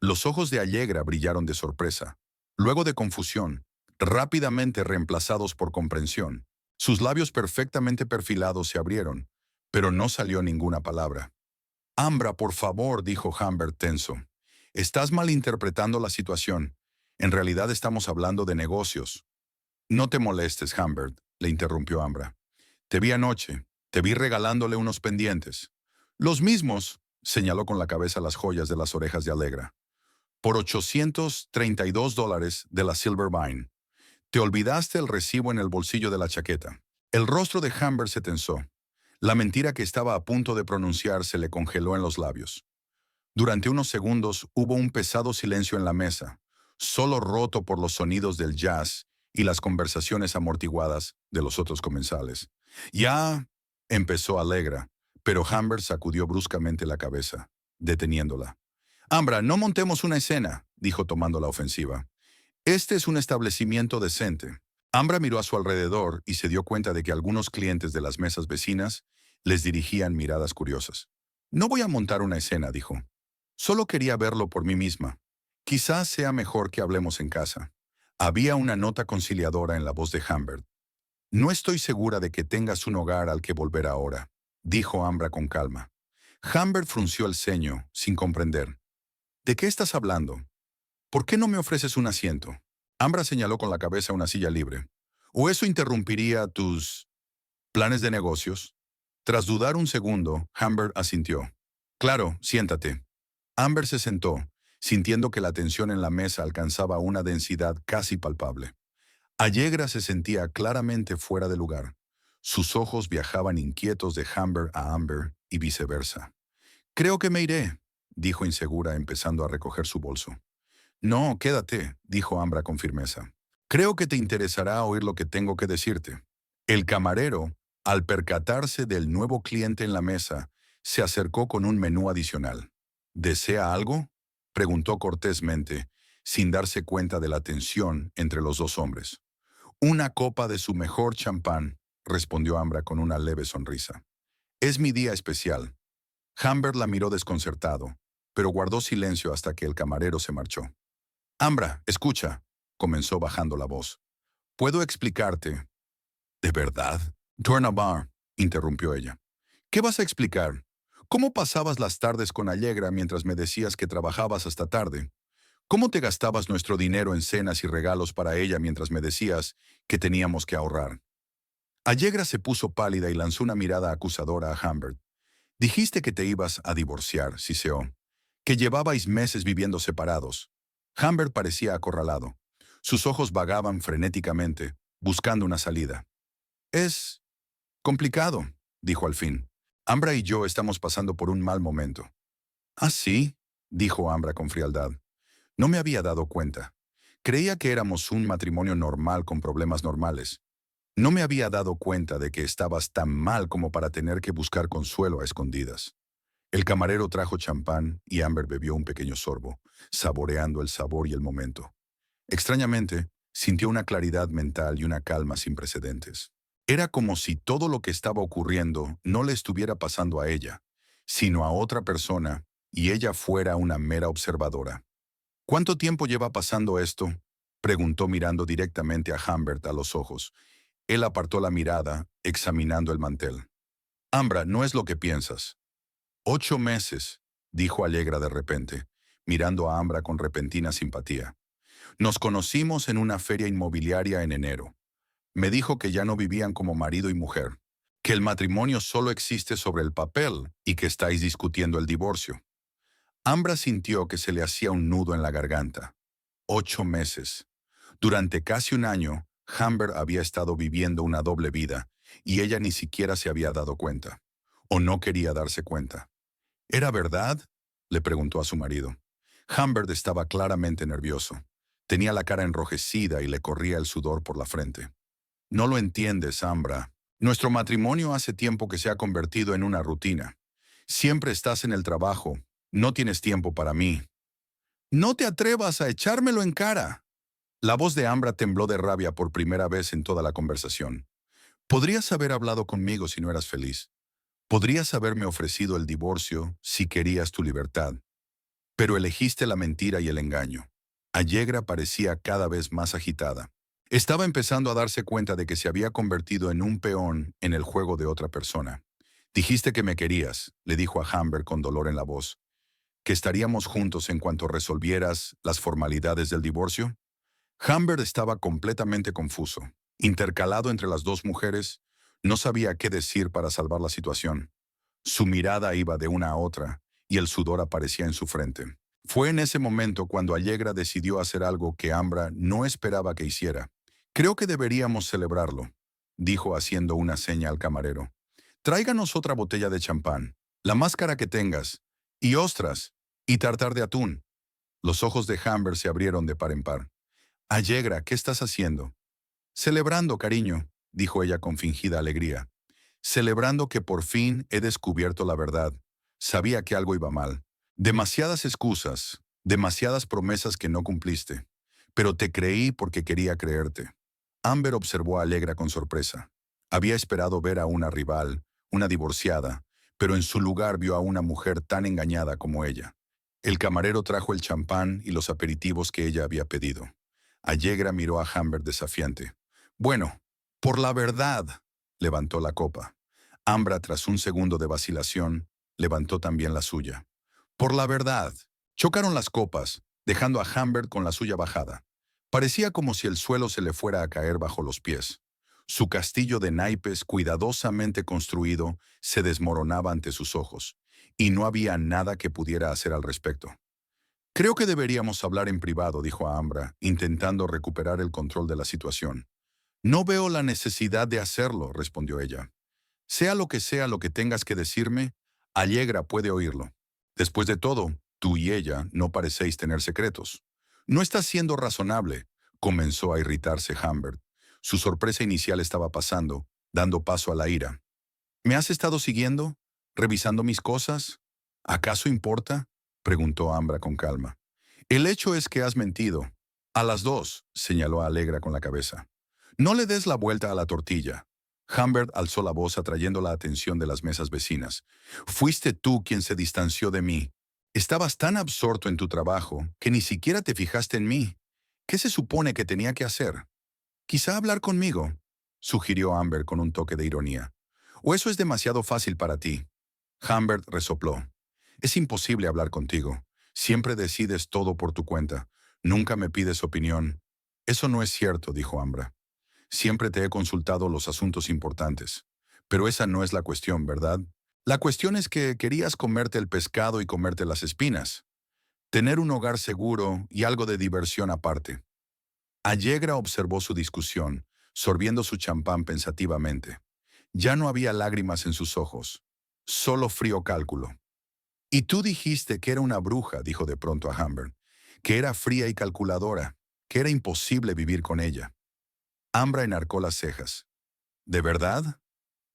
Los ojos de Allegra brillaron de sorpresa, luego de confusión, rápidamente reemplazados por comprensión. Sus labios perfectamente perfilados se abrieron, pero no salió ninguna palabra. Ambra, por favor, dijo Humbert tenso. Estás malinterpretando la situación. En realidad estamos hablando de negocios. No te molestes, Humbert, le interrumpió Ambra. Te vi anoche. Te vi regalándole unos pendientes. Los mismos, señaló con la cabeza las joyas de las orejas de Allegra. Por $832 de la Silvervine. Te olvidaste el recibo en el bolsillo de la chaqueta. El rostro de Humbert se tensó. La mentira que estaba a punto de pronunciar se le congeló en los labios. Durante unos segundos hubo un pesado silencio en la mesa, solo roto por los sonidos del jazz y las conversaciones amortiguadas de los otros comensales. Ya, empezó Allegra, pero Humbert sacudió bruscamente la cabeza, deteniéndola. Ambra, no montemos una escena, dijo tomando la ofensiva. Este es un establecimiento decente. Ambra miró a su alrededor y se dio cuenta de que algunos clientes de las mesas vecinas les dirigían miradas curiosas. No voy a montar una escena, dijo. Solo quería verlo por mí misma. Quizás sea mejor que hablemos en casa. Había una nota conciliadora en la voz de Humbert. No estoy segura de que tengas un hogar al que volver ahora, dijo Ambra con calma. Humbert frunció el ceño, sin comprender. ¿De qué estás hablando? ¿Por qué no me ofreces un asiento? Ambra señaló con la cabeza una silla libre. ¿O eso interrumpiría tus planes de negocios? Tras dudar un segundo, Humbert asintió. Claro, siéntate. Amber se sentó, sintiendo que la tensión en la mesa alcanzaba una densidad casi palpable. Allegra se sentía claramente fuera de lugar. Sus ojos viajaban inquietos de Humbert a Amber y viceversa. Creo que me iré, dijo insegura, empezando a recoger su bolso. No, quédate, dijo Ambra con firmeza. Creo que te interesará oír lo que tengo que decirte. El camarero, al percatarse del nuevo cliente en la mesa, se acercó con un menú adicional. ¿Desea algo?, preguntó cortésmente, sin darse cuenta de la tensión entre los dos hombres. Una copa de su mejor champán, respondió Ambra con una leve sonrisa. Es mi día especial. Humbert la miró desconcertado, pero guardó silencio hasta que el camarero se marchó. Ambra, escucha, comenzó bajando la voz. ¿Puedo explicarte? ¿De verdad? Bar, interrumpió ella. ¿Qué vas a explicar? ¿Cómo pasabas las tardes con Allegra mientras me decías que trabajabas hasta tarde? ¿Cómo te gastabas nuestro dinero en cenas y regalos para ella mientras me decías que teníamos que ahorrar? Allegra se puso pálida y lanzó una mirada acusadora a Humbert. Dijiste que te ibas a divorciar, siseó. Que llevabais meses viviendo separados. Humbert parecía acorralado. Sus ojos vagaban frenéticamente, buscando una salida. Es complicado, dijo al fin. Ambra y yo estamos pasando por un mal momento. ¿Ah, sí?, dijo Ambra con frialdad. No me había dado cuenta. Creía que éramos un matrimonio normal con problemas normales. No me había dado cuenta de que estabas tan mal como para tener que buscar consuelo a escondidas. El camarero trajo champán y Amber bebió un pequeño sorbo, saboreando el sabor y el momento. Extrañamente, sintió una claridad mental y una calma sin precedentes. Era como si todo lo que estaba ocurriendo no le estuviera pasando a ella, sino a otra persona, y ella fuera una mera observadora. ¿Cuánto tiempo lleva pasando esto?, preguntó mirando directamente a Humbert a los ojos. Él apartó la mirada, examinando el mantel. Ambra, no es lo que piensas. 8 meses, dijo Allegra de repente, mirando a Ambra con repentina simpatía. Nos conocimos en una feria inmobiliaria en enero. Me dijo que ya no vivían como marido y mujer, que el matrimonio solo existe sobre el papel y que estáis discutiendo el divorcio. Ambra sintió que se le hacía un nudo en la garganta. 8 meses. Durante casi un año, Humbert había estado viviendo una doble vida y ella ni siquiera se había dado cuenta, o no quería darse cuenta. ¿Era verdad?, le preguntó a su marido. Humbert estaba claramente nervioso. Tenía la cara enrojecida y le corría el sudor por la frente. No lo entiendes, Ambra. Nuestro matrimonio hace tiempo que se ha convertido en una rutina. Siempre estás en el trabajo. No tienes tiempo para mí. No te atrevas a echármelo en cara. La voz de Ambra tembló de rabia por primera vez en toda la conversación. Podrías haber hablado conmigo si no eras feliz. Podrías haberme ofrecido el divorcio si querías tu libertad. Pero elegiste la mentira y el engaño. Allegra parecía cada vez más agitada. Estaba empezando a darse cuenta de que se había convertido en un peón en el juego de otra persona. Dijiste que me querías, le dijo a Humber con dolor en la voz, que estaríamos juntos en cuanto resolvieras las formalidades del divorcio. Humber estaba completamente confuso. Intercalado entre las dos mujeres, no sabía qué decir para salvar la situación. Su mirada iba de una a otra y el sudor aparecía en su frente. Fue en ese momento cuando Allegra decidió hacer algo que Ambra no esperaba que hiciera. Creo que deberíamos celebrarlo, dijo haciendo una seña al camarero. Tráiganos otra botella de champán, la más cara que tengas, y ostras, y tartar de atún. Los ojos de Humber se abrieron de par en par. Allegra, ¿qué estás haciendo? Celebrando, cariño, dijo ella con fingida alegría. Celebrando que por fin he descubierto la verdad. Sabía que algo iba mal. Demasiadas excusas, demasiadas promesas que no cumpliste. Pero te creí porque quería creerte. Amber observó a Allegra con sorpresa. Había esperado ver a una rival, una divorciada, pero en su lugar vio a una mujer tan engañada como ella. El camarero trajo el champán y los aperitivos que ella había pedido. Allegra miró a Amber desafiante. Bueno, por la verdad, levantó la copa. Ambra, tras un segundo de vacilación, levantó también la suya. Por la verdad, chocaron las copas, dejando a Humbert con la suya bajada. Parecía como si el suelo se le fuera a caer bajo los pies. Su castillo de naipes, cuidadosamente construido, se desmoronaba ante sus ojos, y no había nada que pudiera hacer al respecto. Creo que deberíamos hablar en privado, dijo a Ambra, intentando recuperar el control de la situación. No veo la necesidad de hacerlo, respondió ella. Sea lo que tengas que decirme, Allegra puede oírlo. Después de todo, tú y ella no parecéis tener secretos. No estás siendo razonable, comenzó a irritarse Humbert. Su sorpresa inicial estaba pasando, dando paso a la ira. ¿Me has estado siguiendo? ¿Revisando mis cosas? ¿Acaso importa? Preguntó Ambra con calma. El hecho es que has mentido. A las dos, señaló Allegra con la cabeza. No le des la vuelta a la tortilla. Humbert alzó la voz atrayendo la atención de las mesas vecinas. Fuiste tú quien se distanció de mí. Estabas tan absorto en tu trabajo que ni siquiera te fijaste en mí. ¿Qué se supone que tenía que hacer? Quizá hablar conmigo, sugirió Amber con un toque de ironía. ¿O eso es demasiado fácil para ti? Humbert resopló. Es imposible hablar contigo. Siempre decides todo por tu cuenta. Nunca me pides opinión. Eso no es cierto, dijo Ambra. Siempre te he consultado los asuntos importantes. Pero esa no es la cuestión, ¿verdad? La cuestión es que querías comerte el pescado y comerte las espinas. Tener un hogar seguro y algo de diversión aparte. Allegra observó su discusión, sorbiendo su champán pensativamente. Ya no había lágrimas en sus ojos, solo frío cálculo. Y tú dijiste que era una bruja, dijo de pronto a Humbert, que era fría y calculadora, que era imposible vivir con ella. Ambra enarcó las cejas. ¿De verdad?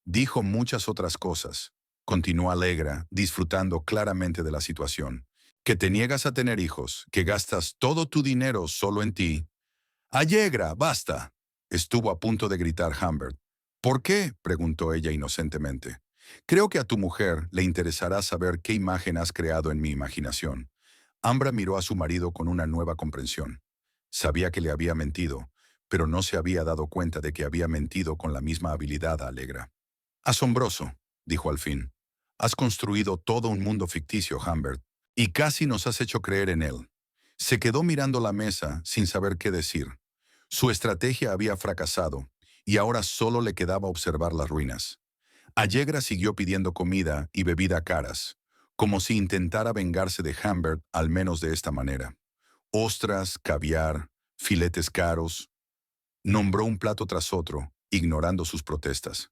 Dijo muchas otras cosas. Continuó Allegra, disfrutando claramente de la situación. Que te niegas a tener hijos, que gastas todo tu dinero solo en ti. Allegra, basta. Estuvo a punto de gritar Humbert. ¿Por qué? Preguntó ella inocentemente. Creo que a tu mujer le interesará saber qué imagen has creado en mi imaginación. Ambra miró a su marido con una nueva comprensión. Sabía que le había mentido, pero no se había dado cuenta de que había mentido con la misma habilidad a Allegra. Asombroso, dijo al fin. Has construido todo un mundo ficticio, Humbert, y casi nos has hecho creer en él. Se quedó mirando la mesa sin saber qué decir. Su estrategia había fracasado, y ahora solo le quedaba observar las ruinas. Allegra siguió pidiendo comida y bebida caras, como si intentara vengarse de Humbert al menos de esta manera. Ostras, caviar, filetes caros. Nombró un plato tras otro, ignorando sus protestas.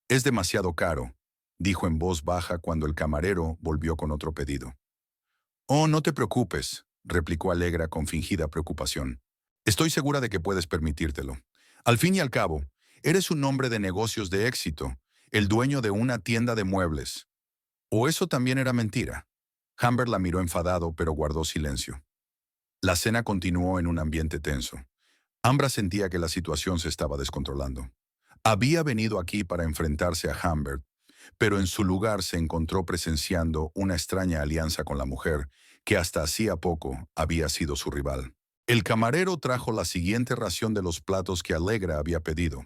Es demasiado caro, dijo en voz baja cuando el camarero volvió con otro pedido. Oh, no te preocupes, replicó Alegra con fingida preocupación. Estoy segura de que puedes permitírtelo. Al fin y al cabo, eres un hombre de negocios de éxito, el dueño de una tienda de muebles. ¿O eso también era mentira? Humbert la miró enfadado, pero guardó silencio. La cena continuó en un ambiente tenso. Ambra sentía que la situación se estaba descontrolando. Había venido aquí para enfrentarse a Humbert, pero en su lugar se encontró presenciando una extraña alianza con la mujer que hasta hacía poco había sido su rival. El camarero trajo la siguiente ración de los platos que Alegra había pedido.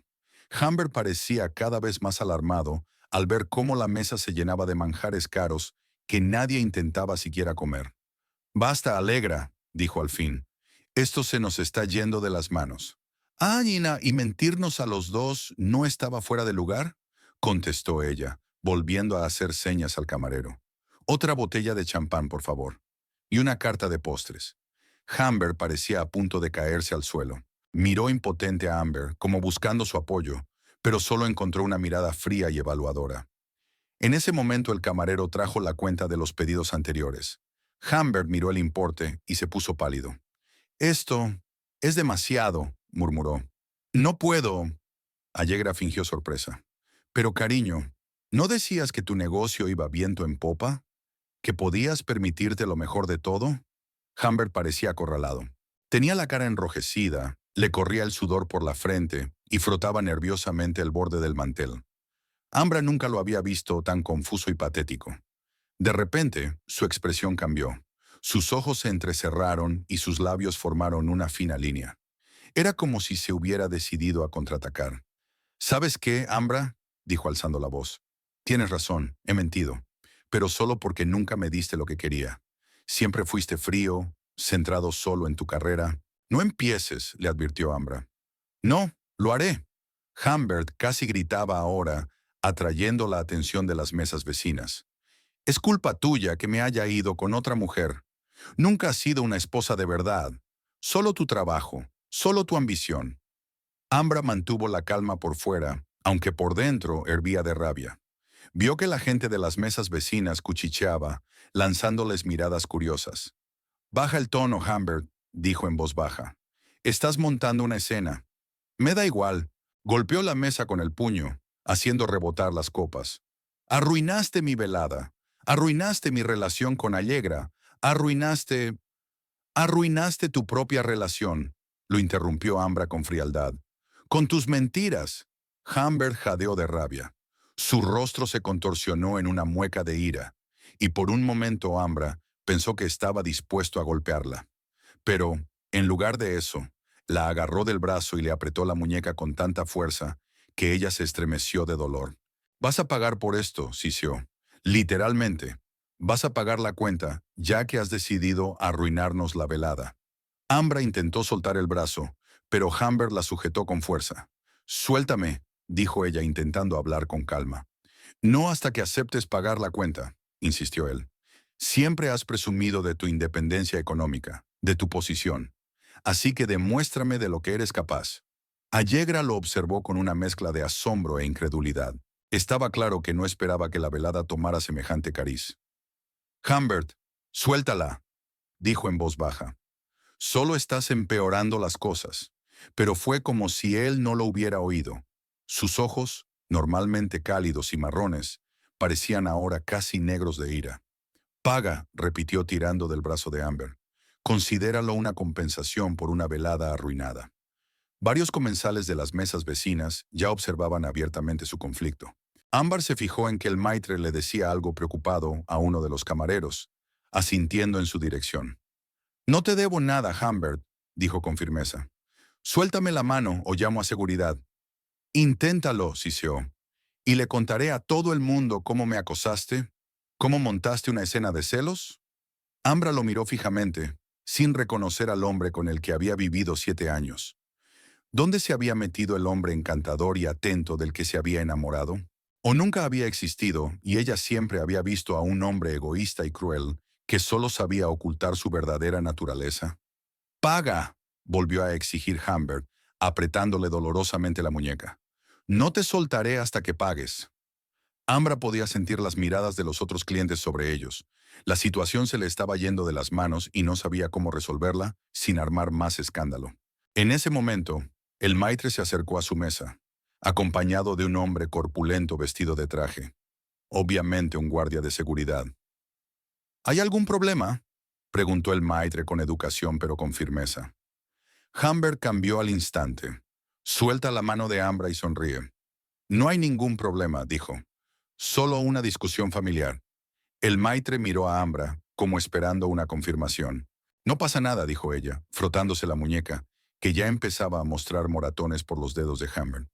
Humbert parecía cada vez más alarmado al ver cómo la mesa se llenaba de manjares caros que nadie intentaba siquiera comer. «Basta, Alegra», dijo al fin. «Esto se nos está yendo de las manos». «Ah, Gina, ¿y mentirnos a los dos no estaba fuera de lugar?», contestó ella, volviendo a hacer señas al camarero. «Otra botella de champán, por favor. Y una carta de postres». Humbert parecía a punto de caerse al suelo. Miró impotente a Amber, como buscando su apoyo, pero solo encontró una mirada fría y evaluadora. En ese momento el camarero trajo la cuenta de los pedidos anteriores. Humbert miró el importe y se puso pálido. «Esto es demasiado», murmuró. «No puedo». Allegra fingió sorpresa. «Pero cariño, ¿no decías que tu negocio iba viento en popa? ¿Que podías permitirte lo mejor de todo?». Humbert parecía acorralado. Tenía la cara enrojecida, le corría el sudor por la frente y frotaba nerviosamente el borde del mantel. Ambra nunca lo había visto tan confuso y patético. De repente, su expresión cambió. Sus ojos se entrecerraron y sus labios formaron una fina línea. Era como si se hubiera decidido a contraatacar. «¿Sabes qué, Ambra?», dijo alzando la voz. «Tienes razón, he mentido, pero solo porque nunca me diste lo que quería. Siempre fuiste frío, centrado solo en tu carrera». «No empieces», le advirtió Ambra. «No, lo haré». Humbert casi gritaba ahora, atrayendo la atención de las mesas vecinas. «Es culpa tuya que me haya ido con otra mujer. Nunca has sido una esposa de verdad. Solo tu trabajo, solo tu ambición». Ambra mantuvo la calma por fuera, aunque por dentro hervía de rabia. Vio que la gente de las mesas vecinas cuchicheaba, lanzándoles miradas curiosas. «Baja el tono, Humbert», dijo en voz baja. «Estás montando una escena». «Me da igual». Golpeó la mesa con el puño, haciendo rebotar las copas. «Arruinaste mi velada. Arruinaste mi relación con Allegra. Arruinaste... Arruinaste tu propia relación», lo interrumpió Ambra con frialdad. «Con tus mentiras». Humbert jadeó de rabia. Su rostro se contorsionó en una mueca de ira, y por un momento Ambra pensó que estaba dispuesto a golpearla. Pero, en lugar de eso, la agarró del brazo y le apretó la muñeca con tanta fuerza que ella se estremeció de dolor. «Vas a pagar por esto», sisió. «Literalmente. Vas a pagar la cuenta, ya que has decidido arruinarnos la velada». Ambra intentó soltar el brazo, pero Humbert la sujetó con fuerza. «Suéltame», dijo ella intentando hablar con calma. «No hasta que aceptes pagar la cuenta», insistió él. «Siempre has presumido de tu independencia económica, de tu posición. Así que demuéstrame de lo que eres capaz». Allegra lo observó con una mezcla de asombro e incredulidad. Estaba claro que no esperaba que la velada tomara semejante cariz. «Humbert, suéltala», dijo en voz baja. «Solo estás empeorando las cosas». Pero fue como si él no lo hubiera oído. Sus ojos, normalmente cálidos y marrones, parecían ahora casi negros de ira. «Paga», repitió tirando del brazo de Amber. «Considéralo una compensación por una velada arruinada». Varios comensales de las mesas vecinas ya observaban abiertamente su conflicto. Ámbar se fijó en que el maitre le decía algo preocupado a uno de los camareros, asintiendo en su dirección. «No te debo nada, Humbert», dijo con firmeza. «Suéltame la mano o llamo a seguridad». «Inténtalo», siseó, «y le contaré a todo el mundo cómo me acosaste, cómo montaste una escena de celos». Ambra lo miró fijamente, sin reconocer al hombre con el que había vivido 7 años. ¿Dónde se había metido el hombre encantador y atento del que se había enamorado? ¿O nunca había existido y ella siempre había visto a un hombre egoísta y cruel que solo sabía ocultar su verdadera naturaleza? «Paga», volvió a exigir Humbert, apretándole dolorosamente la muñeca. «No te soltaré hasta que pagues». Ambra podía sentir las miradas de los otros clientes sobre ellos. La situación se le estaba yendo de las manos y no sabía cómo resolverla sin armar más escándalo. En ese momento, el maitre se acercó a su mesa, acompañado de un hombre corpulento vestido de traje, obviamente un guardia de seguridad. ¿Hay algún problema?, preguntó el maitre con educación pero con firmeza. Humbert cambió al instante. Suelta la mano de Ambra y sonríe. No hay ningún problema, dijo. Solo una discusión familiar. El maitre miró a Ambra, como esperando una confirmación. No pasa nada, dijo ella, frotándose la muñeca, que ya empezaba a mostrar moratones por los dedos de Humbert.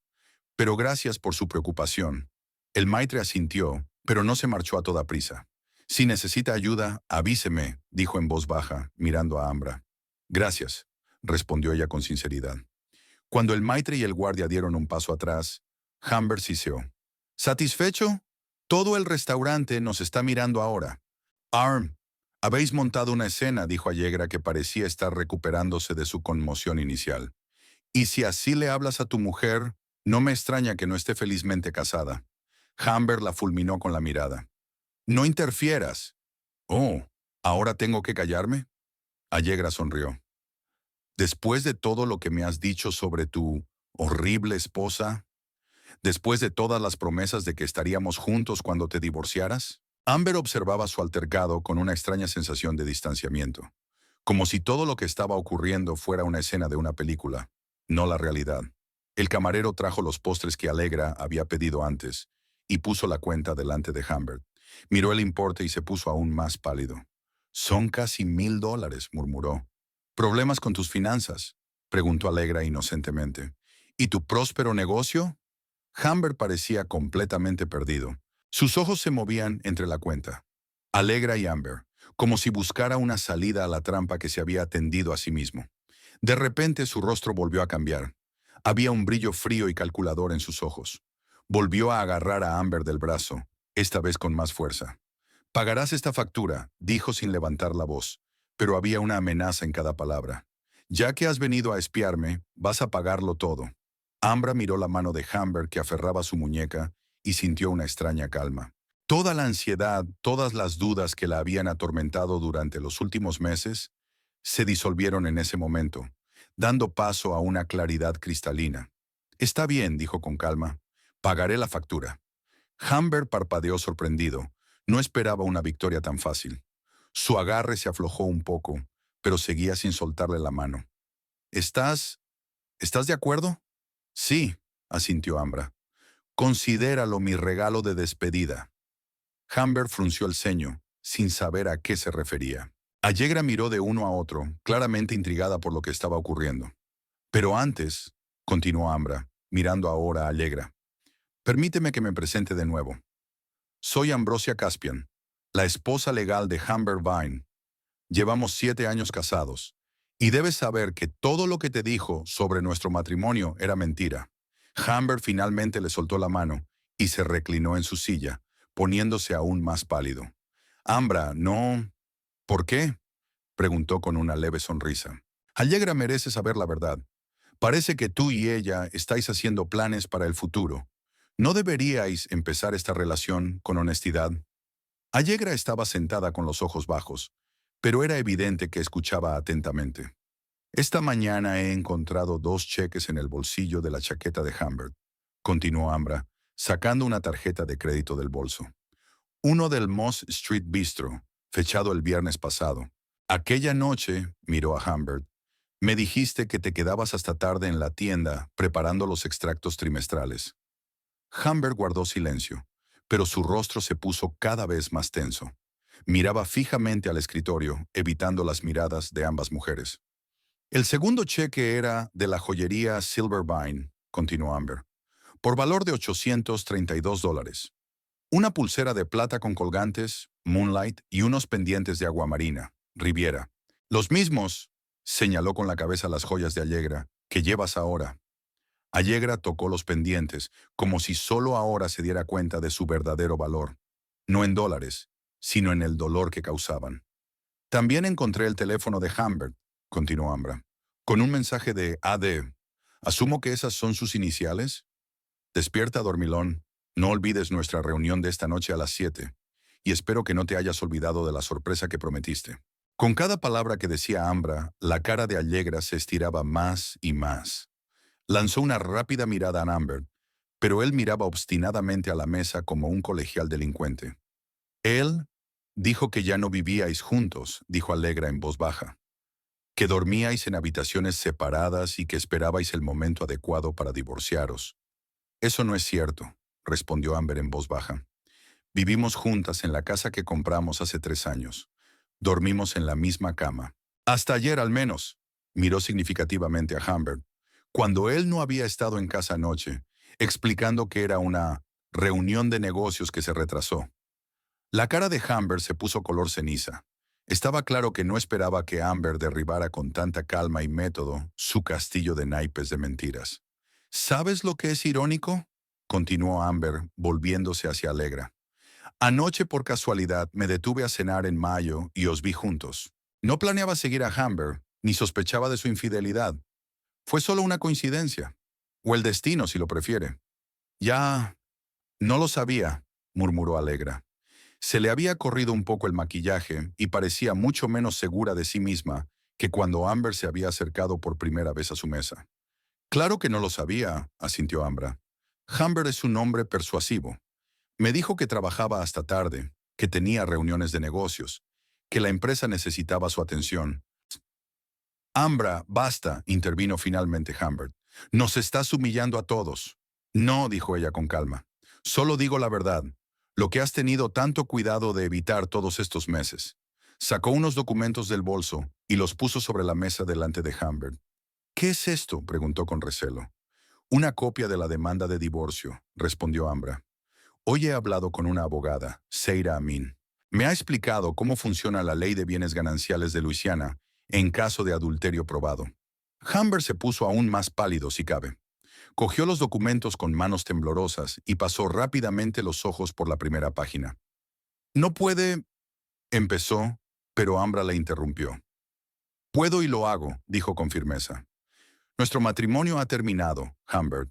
Pero gracias por su preocupación. El maitre asintió, pero no se marchó a toda prisa. Si necesita ayuda, avíseme, dijo en voz baja, mirando a Ambra. Gracias, respondió ella con sinceridad. Cuando el maitre y el guardia dieron un paso atrás, Humbert siseó. ¿Satisfecho? Todo el restaurante nos está mirando ahora. Arm, habéis montado una escena, dijo Allegra, que parecía estar recuperándose de su conmoción inicial. Y si así le hablas a tu mujer, no me extraña que no esté felizmente casada. Humbert la fulminó con la mirada. No interfieras. Oh, ¿ahora tengo que callarme? Allegra sonrió. Después de todo lo que me has dicho sobre tu horrible esposa, después de todas las promesas de que estaríamos juntos cuando te divorciaras, Amber observaba su altercado con una extraña sensación de distanciamiento, como si todo lo que estaba ocurriendo fuera una escena de una película, no la realidad. El camarero trajo los postres que Allegra había pedido antes y puso la cuenta delante de Humbert. Miró el importe y se puso aún más pálido. Son casi $1000, murmuró. ¿Problemas con tus finanzas?, preguntó Allegra inocentemente. ¿Y tu próspero negocio? Humbert parecía completamente perdido. Sus ojos se movían entre la cuenta. Allegra y Amber, como si buscara una salida a la trampa que se había tendido a sí mismo. De repente su rostro volvió a cambiar. Había un brillo frío y calculador en sus ojos. Volvió a agarrar a Amber del brazo, esta vez con más fuerza. «Pagarás esta factura», dijo sin levantar la voz, pero había una amenaza en cada palabra. «Ya que has venido a espiarme, vas a pagarlo todo». Ambra miró la mano de Humbert que aferraba su muñeca y sintió una extraña calma. Toda la ansiedad, todas las dudas que la habían atormentado durante los últimos meses, se disolvieron en ese momento, dando paso a una claridad cristalina. «Está bien», dijo con calma. «Pagaré la factura». Humbert parpadeó sorprendido. No esperaba una victoria tan fácil. Su agarre se aflojó un poco, pero seguía sin soltarle la mano. ¿Estás de acuerdo?» «Sí», asintió Ambra. «Considéralo mi regalo de despedida». Humbert frunció el ceño, sin saber a qué se refería. Allegra miró de uno a otro, claramente intrigada por lo que estaba ocurriendo. «Pero antes», continuó Ambra, mirando ahora a Allegra, «permíteme que me presente de nuevo. Soy Ambrosia Caspian, la esposa legal de Humbert Vine. Llevamos 7 años casados, y debes saber que todo lo que te dijo sobre nuestro matrimonio era mentira». Humbert finalmente le soltó la mano y se reclinó en su silla, poniéndose aún más pálido. «Ambra, no...» «¿Por qué?», preguntó con una leve sonrisa. «Allegra merece saber la verdad. Parece que tú y ella estáis haciendo planes para el futuro. ¿No deberíais empezar esta relación con honestidad?» Allegra estaba sentada con los ojos bajos, pero era evidente que escuchaba atentamente. «Esta mañana he encontrado 2 cheques en el bolsillo de la chaqueta de Humbert», continuó Ambra, sacando una tarjeta de crédito del bolso. «Uno del Moss Street Bistro, fechado el viernes pasado. Aquella noche», miró a Humbert, «me dijiste que te quedabas hasta tarde en la tienda preparando los extractos trimestrales». Humbert guardó silencio, pero su rostro se puso cada vez más tenso. Miraba fijamente al escritorio, evitando las miradas de ambas mujeres. «El segundo cheque era de la joyería Silvervine», continuó Amber, «por valor de $832. Una pulsera de plata con colgantes, Moonlight, y unos pendientes de aguamarina, Riviera. Los mismos», señaló con la cabeza las joyas de Allegra, «que llevas ahora». Allegra tocó los pendientes, como si solo ahora se diera cuenta de su verdadero valor. No en dólares, sino en el dolor que causaban. «También encontré el teléfono de Humbert», continuó Ambra, «con un mensaje de AD. Asumo que esas son sus iniciales». «Despierta, dormilón. No olvides nuestra reunión de esta noche a las 7, y espero que no te hayas olvidado de la sorpresa que prometiste. Con cada palabra que decía Ambra, la cara de Allegra se estiraba más y más. Lanzó una rápida mirada a Amber, pero él miraba obstinadamente a la mesa como un colegial delincuente. Él dijo que ya no vivíais juntos, dijo Allegra en voz baja, que dormíais en habitaciones separadas y que esperabais el momento adecuado para divorciaros. Eso no es cierto, respondió Amber en voz baja. Vivimos juntas en la casa que compramos hace 3 años. Dormimos en la misma cama. Hasta ayer al menos, miró significativamente a Humbert, cuando él no había estado en casa anoche, explicando que era una reunión de negocios que se retrasó. La cara de Humbert se puso color ceniza. Estaba claro que no esperaba que Amber derribara con tanta calma y método su castillo de naipes de mentiras. ¿Sabes lo que es irónico?, continuó Amber, volviéndose hacia Allegra. Anoche por casualidad me detuve a cenar en mayo y os vi juntos. No planeaba seguir a Amber, ni sospechaba de su infidelidad. Fue solo una coincidencia. O el destino, si lo prefiere. Ya, no lo sabía, murmuró Allegra. Se le había corrido un poco el maquillaje y parecía mucho menos segura de sí misma que cuando Amber se había acercado por primera vez a su mesa. Claro que no lo sabía, asintió Ambra. Amber es un hombre persuasivo. Me dijo que trabajaba hasta tarde, que tenía reuniones de negocios, que la empresa necesitaba su atención. Ambra, basta, intervino finalmente Humbert. Nos estás humillando a todos. No, dijo ella con calma. Solo digo la verdad, lo que has tenido tanto cuidado de evitar todos estos meses. Sacó unos documentos del bolso y los puso sobre la mesa delante de Humbert. ¿Qué es esto?, preguntó con recelo. Una copia de la demanda de divorcio, respondió Ambra. Hoy he hablado con una abogada, Seira Amin. Me ha explicado cómo funciona la ley de bienes gananciales de Luisiana en caso de adulterio probado. Humbert se puso aún más pálido, si cabe. Cogió los documentos con manos temblorosas y pasó rápidamente los ojos por la primera página. No puede, empezó, pero Ambra le interrumpió. Puedo y lo hago, dijo con firmeza. Nuestro matrimonio ha terminado, Humbert.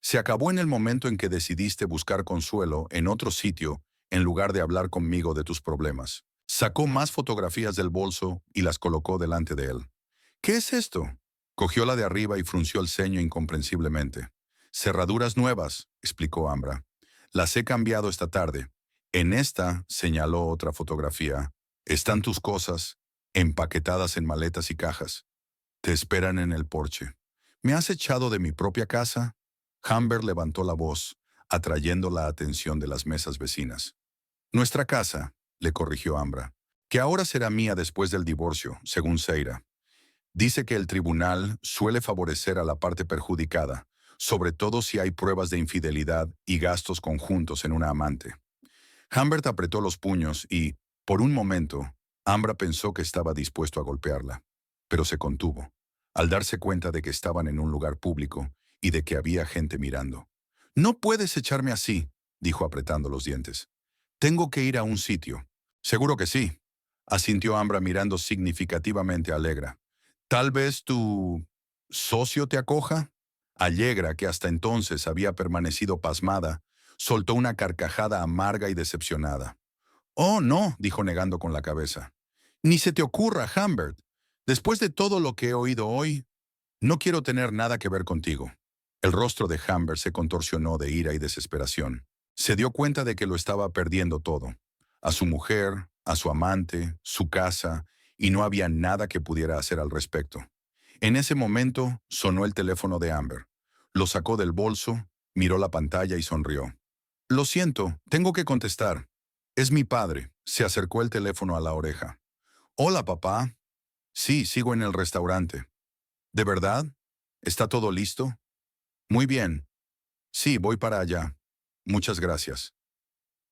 Se acabó en el momento en que decidiste buscar consuelo en otro sitio en lugar de hablar conmigo de tus problemas. Sacó más fotografías del bolso y las colocó delante de él. ¿Qué es esto? Cogió la de arriba y frunció el ceño incomprensiblemente. Cerraduras nuevas, explicó Ambra. Las he cambiado esta tarde. En esta, señaló otra fotografía, están tus cosas, empaquetadas en maletas y cajas. Te esperan en el porche. ¿Me has echado de mi propia casa? Humbert levantó la voz, atrayendo la atención de las mesas vecinas. Nuestra casa, le corrigió Ambra, que ahora será mía después del divorcio, según Seira. Dice que el tribunal suele favorecer a la parte perjudicada, sobre todo si hay pruebas de infidelidad y gastos conjuntos en una amante. Humbert apretó los puños y, por un momento, Ambra pensó que estaba dispuesto a golpearla, pero se contuvo, al darse cuenta de que estaban en un lugar público y de que había gente mirando. «No puedes echarme así», dijo apretando los dientes. «Tengo que ir a un sitio». «Seguro que sí», asintió Ambra mirando significativamente a Allegra. «Tal vez tu socio te acoja». Allegra, que hasta entonces había permanecido pasmada, soltó una carcajada amarga y decepcionada. «Oh, no», dijo negando con la cabeza. «Ni se te ocurra, Humbert. Después de todo lo que he oído hoy, no quiero tener nada que ver contigo». El rostro de Humbert se contorsionó de ira y desesperación. Se dio cuenta de que lo estaba perdiendo todo. A su mujer, a su amante, su casa, y no había nada que pudiera hacer al respecto. En ese momento sonó el teléfono de Amber. Lo sacó del bolso, miró la pantalla y sonrió. «Lo siento, tengo que contestar. Es mi padre», se acercó el teléfono a la oreja. «Hola, papá». «Sí, sigo en el restaurante». «¿De verdad? ¿Está todo listo?» «Muy bien. Sí, voy para allá. Muchas gracias».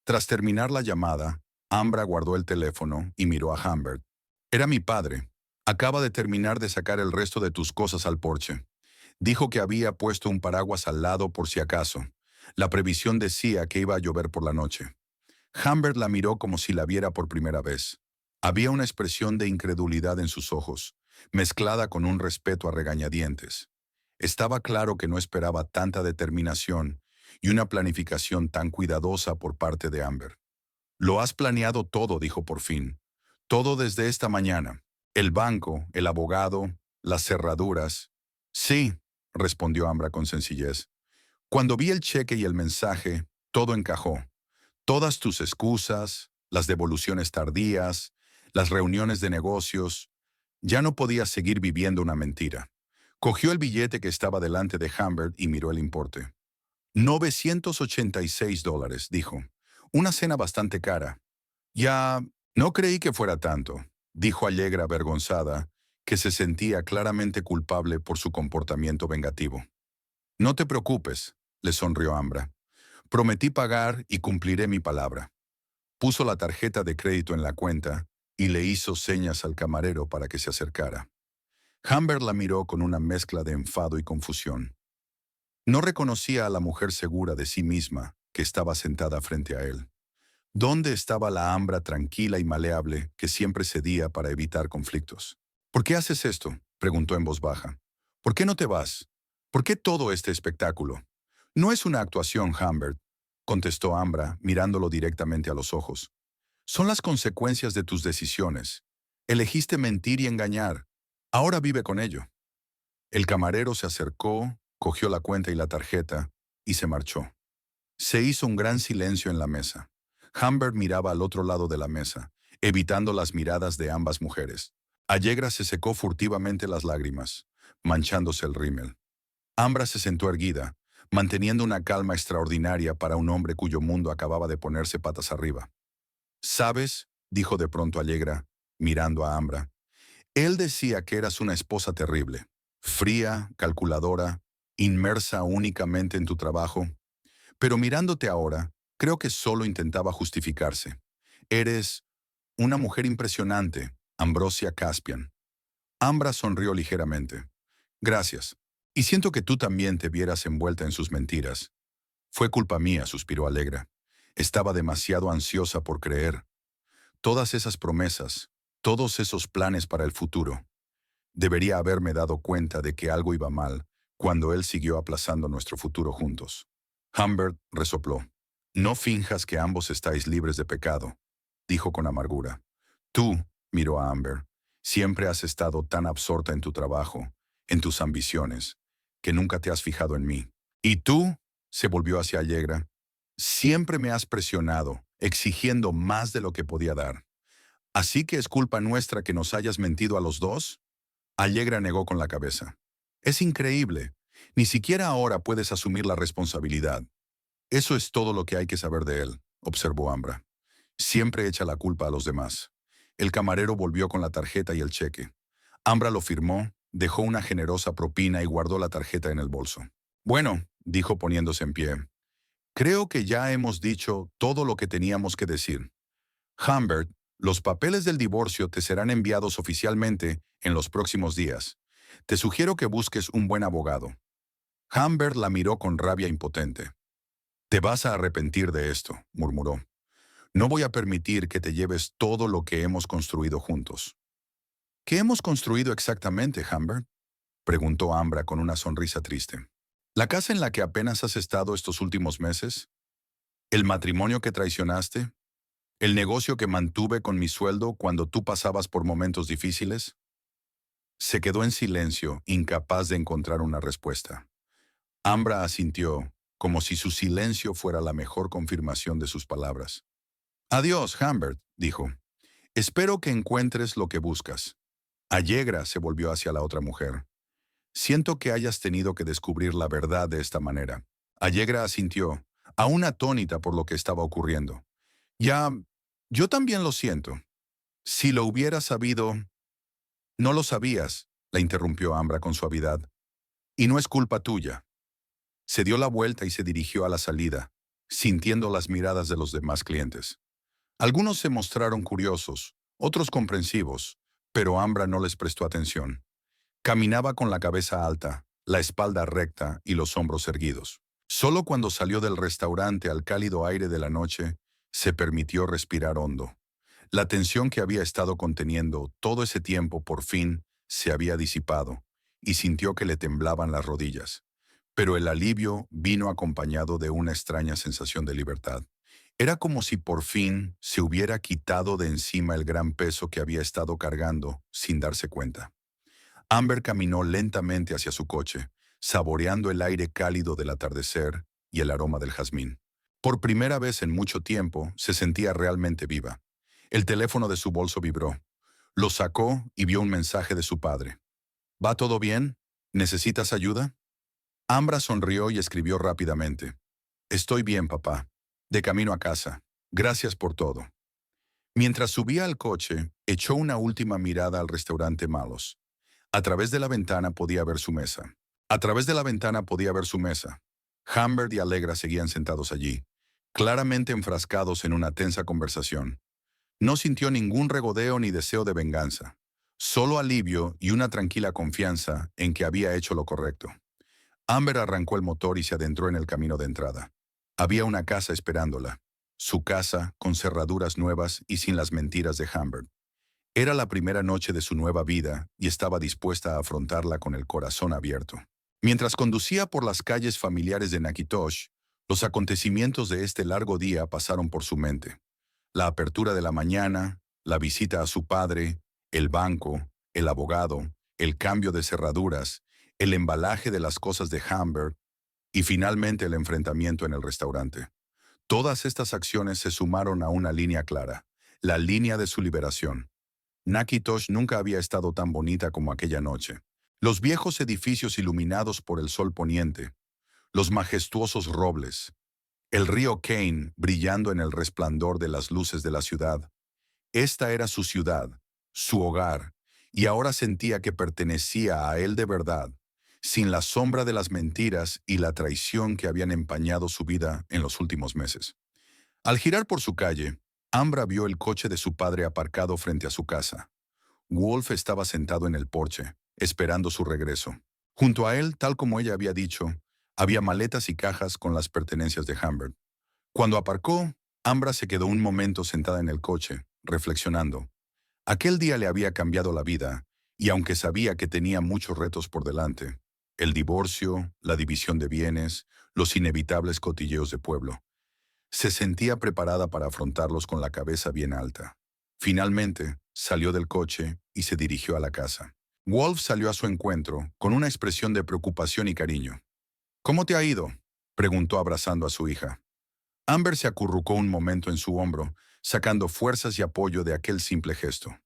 Tras terminar la llamada, Ambra guardó el teléfono y miró a Humbert. «Era mi padre. Acaba de terminar de sacar el resto de tus cosas al porche. Dijo que había puesto un paraguas al lado por si acaso. La previsión decía que iba a llover por la noche». Humbert la miró como si la viera por primera vez. Había una expresión de incredulidad en sus ojos, mezclada con un respeto a regañadientes. Estaba claro que no esperaba tanta determinación y una planificación tan cuidadosa por parte de Amber. Lo has planeado todo, dijo por fin. Todo desde esta mañana. El banco, el abogado, las cerraduras. Sí, respondió Ambra con sencillez. Cuando vi el cheque y el mensaje, todo encajó. Todas tus excusas, las devoluciones tardías, las reuniones de negocios. Ya no podía seguir viviendo una mentira. Cogió el billete que estaba delante de Humbert y miró el importe. $986, dijo. Una cena bastante cara. Ya, no creí que fuera tanto, dijo Allegra avergonzada, que se sentía claramente culpable por su comportamiento vengativo. No te preocupes, le sonrió Ambra. Prometí pagar y cumpliré mi palabra. Puso la tarjeta de crédito en la cuenta y le hizo señas al camarero para que se acercara. Humbert la miró con una mezcla de enfado y confusión. No reconocía a la mujer segura de sí misma que estaba sentada frente a él. ¿Dónde estaba la Ambra tranquila y maleable que siempre cedía para evitar conflictos? ¿Por qué haces esto?, preguntó en voz baja. ¿Por qué no te vas? ¿Por qué todo este espectáculo? No es una actuación, Humbert, contestó Ambra, mirándolo directamente a los ojos. Son las consecuencias de tus decisiones. Elegiste mentir y engañar. Ahora vive con ello. El camarero se acercó, cogió la cuenta y la tarjeta y se marchó. Se hizo un gran silencio en la mesa. Humbert miraba al otro lado de la mesa, evitando las miradas de ambas mujeres. Allegra se secó furtivamente las lágrimas, manchándose el rímel. Ambra se sentó erguida, manteniendo una calma extraordinaria para un hombre cuyo mundo acababa de ponerse patas arriba. «¿Sabes?», dijo de pronto Allegra, mirando a Ambra. «Él decía que eras una esposa terrible, fría, calculadora, inmersa únicamente en tu trabajo. Pero mirándote ahora, creo que solo intentaba justificarse. Eres una mujer impresionante, Ambrosia Caspian». Ambra sonrió ligeramente. «Gracias. Y siento que tú también te vieras envuelta en sus mentiras». «Fue culpa mía», suspiró Allegra. «Estaba demasiado ansiosa por creer. Todas esas promesas, todos esos planes para el futuro. Debería haberme dado cuenta de que algo iba mal cuando él siguió aplazando nuestro futuro juntos». Humbert resopló. «No finjas que ambos estáis libres de pecado», dijo con amargura. «Tú», miró a Amber, «siempre has estado tan absorta en tu trabajo, en tus ambiciones, que nunca te has fijado en mí. Y tú», se volvió hacia Allegra, «siempre me has presionado, exigiendo más de lo que podía dar. ¿Así que es culpa nuestra que nos hayas mentido a los dos?». Allegra negó con la cabeza. «Es increíble. Ni siquiera ahora puedes asumir la responsabilidad». «Eso es todo lo que hay que saber de él», observó Ambra. «Siempre echa la culpa a los demás». El camarero volvió con la tarjeta y el cheque. Ambra lo firmó, dejó una generosa propina y guardó la tarjeta en el bolso. «Bueno», dijo poniéndose en pie, «creo que ya hemos dicho todo lo que teníamos que decir. Humbert, los papeles del divorcio te serán enviados oficialmente en los próximos días. Te sugiero que busques un buen abogado». Humbert la miró con rabia impotente. «Te vas a arrepentir de esto», murmuró. «No voy a permitir que te lleves todo lo que hemos construido juntos». «¿Qué hemos construido exactamente, Humbert?», preguntó Ambra con una sonrisa triste. «¿La casa en la que apenas has estado estos últimos meses? ¿El matrimonio que traicionaste? ¿El negocio que mantuve con mi sueldo cuando tú pasabas por momentos difíciles?». Se quedó en silencio, incapaz de encontrar una respuesta. Ambra asintió, como si su silencio fuera la mejor confirmación de sus palabras. «Adiós, Humbert», dijo. «Espero que encuentres lo que buscas». Allegra se volvió hacia la otra mujer. «Siento que hayas tenido que descubrir la verdad de esta manera». Allegra asintió, aún atónita por lo que estaba ocurriendo. «Ya, yo también lo siento. Si lo hubiera sabido...». «No lo sabías», la interrumpió Ambra con suavidad. «Y no es culpa tuya». Se dio la vuelta y se dirigió a la salida, sintiendo las miradas de los demás clientes. Algunos se mostraron curiosos, otros comprensivos, pero Ambra no les prestó atención. Caminaba con la cabeza alta, la espalda recta y los hombros erguidos. Solo cuando salió del restaurante al cálido aire de la noche, se permitió respirar hondo. La tensión que había estado conteniendo todo ese tiempo por fin se había disipado y sintió que le temblaban las rodillas. pero el alivio vino acompañado de una extraña sensación de libertad. Era como si por fin se hubiera quitado de encima el gran peso que había estado cargando sin darse cuenta. Amber caminó lentamente hacia su coche, saboreando el aire cálido del atardecer y el aroma del jazmín. Por primera vez en mucho tiempo se sentía realmente viva. El teléfono de su bolso vibró. Lo sacó y vio un mensaje de su padre. ¿Va todo bien? ¿Necesitas ayuda? Ambra sonrió y escribió rápidamente. Estoy bien, papá. De camino a casa. Gracias por todo. Mientras subía al coche, echó una última mirada al restaurante Malos. A través de la ventana podía ver su mesa. A través de la ventana podía ver su mesa. Humbert y Allegra seguían sentados allí, claramente enfrascados en una tensa conversación. No sintió ningún regodeo ni deseo de venganza, solo alivio y una tranquila confianza en que había hecho lo correcto. Amber arrancó el motor y se adentró en el camino de entrada. Había una casa esperándola. Su casa, con cerraduras nuevas y sin las mentiras de Humbert. Era la primera noche de su nueva vida y estaba dispuesta a afrontarla con el corazón abierto. Mientras conducía por las calles familiares de Nakitosh, los acontecimientos de este largo día pasaron por su mente. La apertura de la mañana, la visita a su padre, el banco, el abogado, el cambio de cerraduras, el embalaje de las cosas de Humbert y finalmente el enfrentamiento en el restaurante. Todas estas acciones se sumaron a una línea clara, la línea de su liberación. Nakitosh nunca había estado tan bonita como aquella noche. Los viejos edificios iluminados por el sol poniente, los majestuosos robles, el río Kane brillando en el resplandor de las luces de la ciudad. Esta era su ciudad, su hogar, y ahora sentía que pertenecía a él de verdad, sin la sombra de las mentiras y la traición que habían empañado su vida en los últimos meses. Al girar por su calle, Ambra vio el coche de su padre aparcado frente a su casa. Wolf estaba sentado en el porche, esperando su regreso. Junto a él, tal como ella había dicho, había maletas y cajas con las pertenencias de Humbert. Cuando aparcó, Ambra se quedó un momento sentada en el coche, reflexionando. Aquel día le había cambiado la vida, y aunque sabía que tenía muchos retos por delante, el divorcio, la división de bienes, los inevitables cotilleos de pueblo, se sentía preparada para afrontarlos con la cabeza bien alta. Finalmente, salió del coche y se dirigió a la casa. Wolf salió a su encuentro con una expresión de preocupación y cariño. ¿Cómo te ha ido?, preguntó abrazando a su hija. Amber se acurrucó un momento en su hombro, sacando fuerzas y apoyo de aquel simple gesto.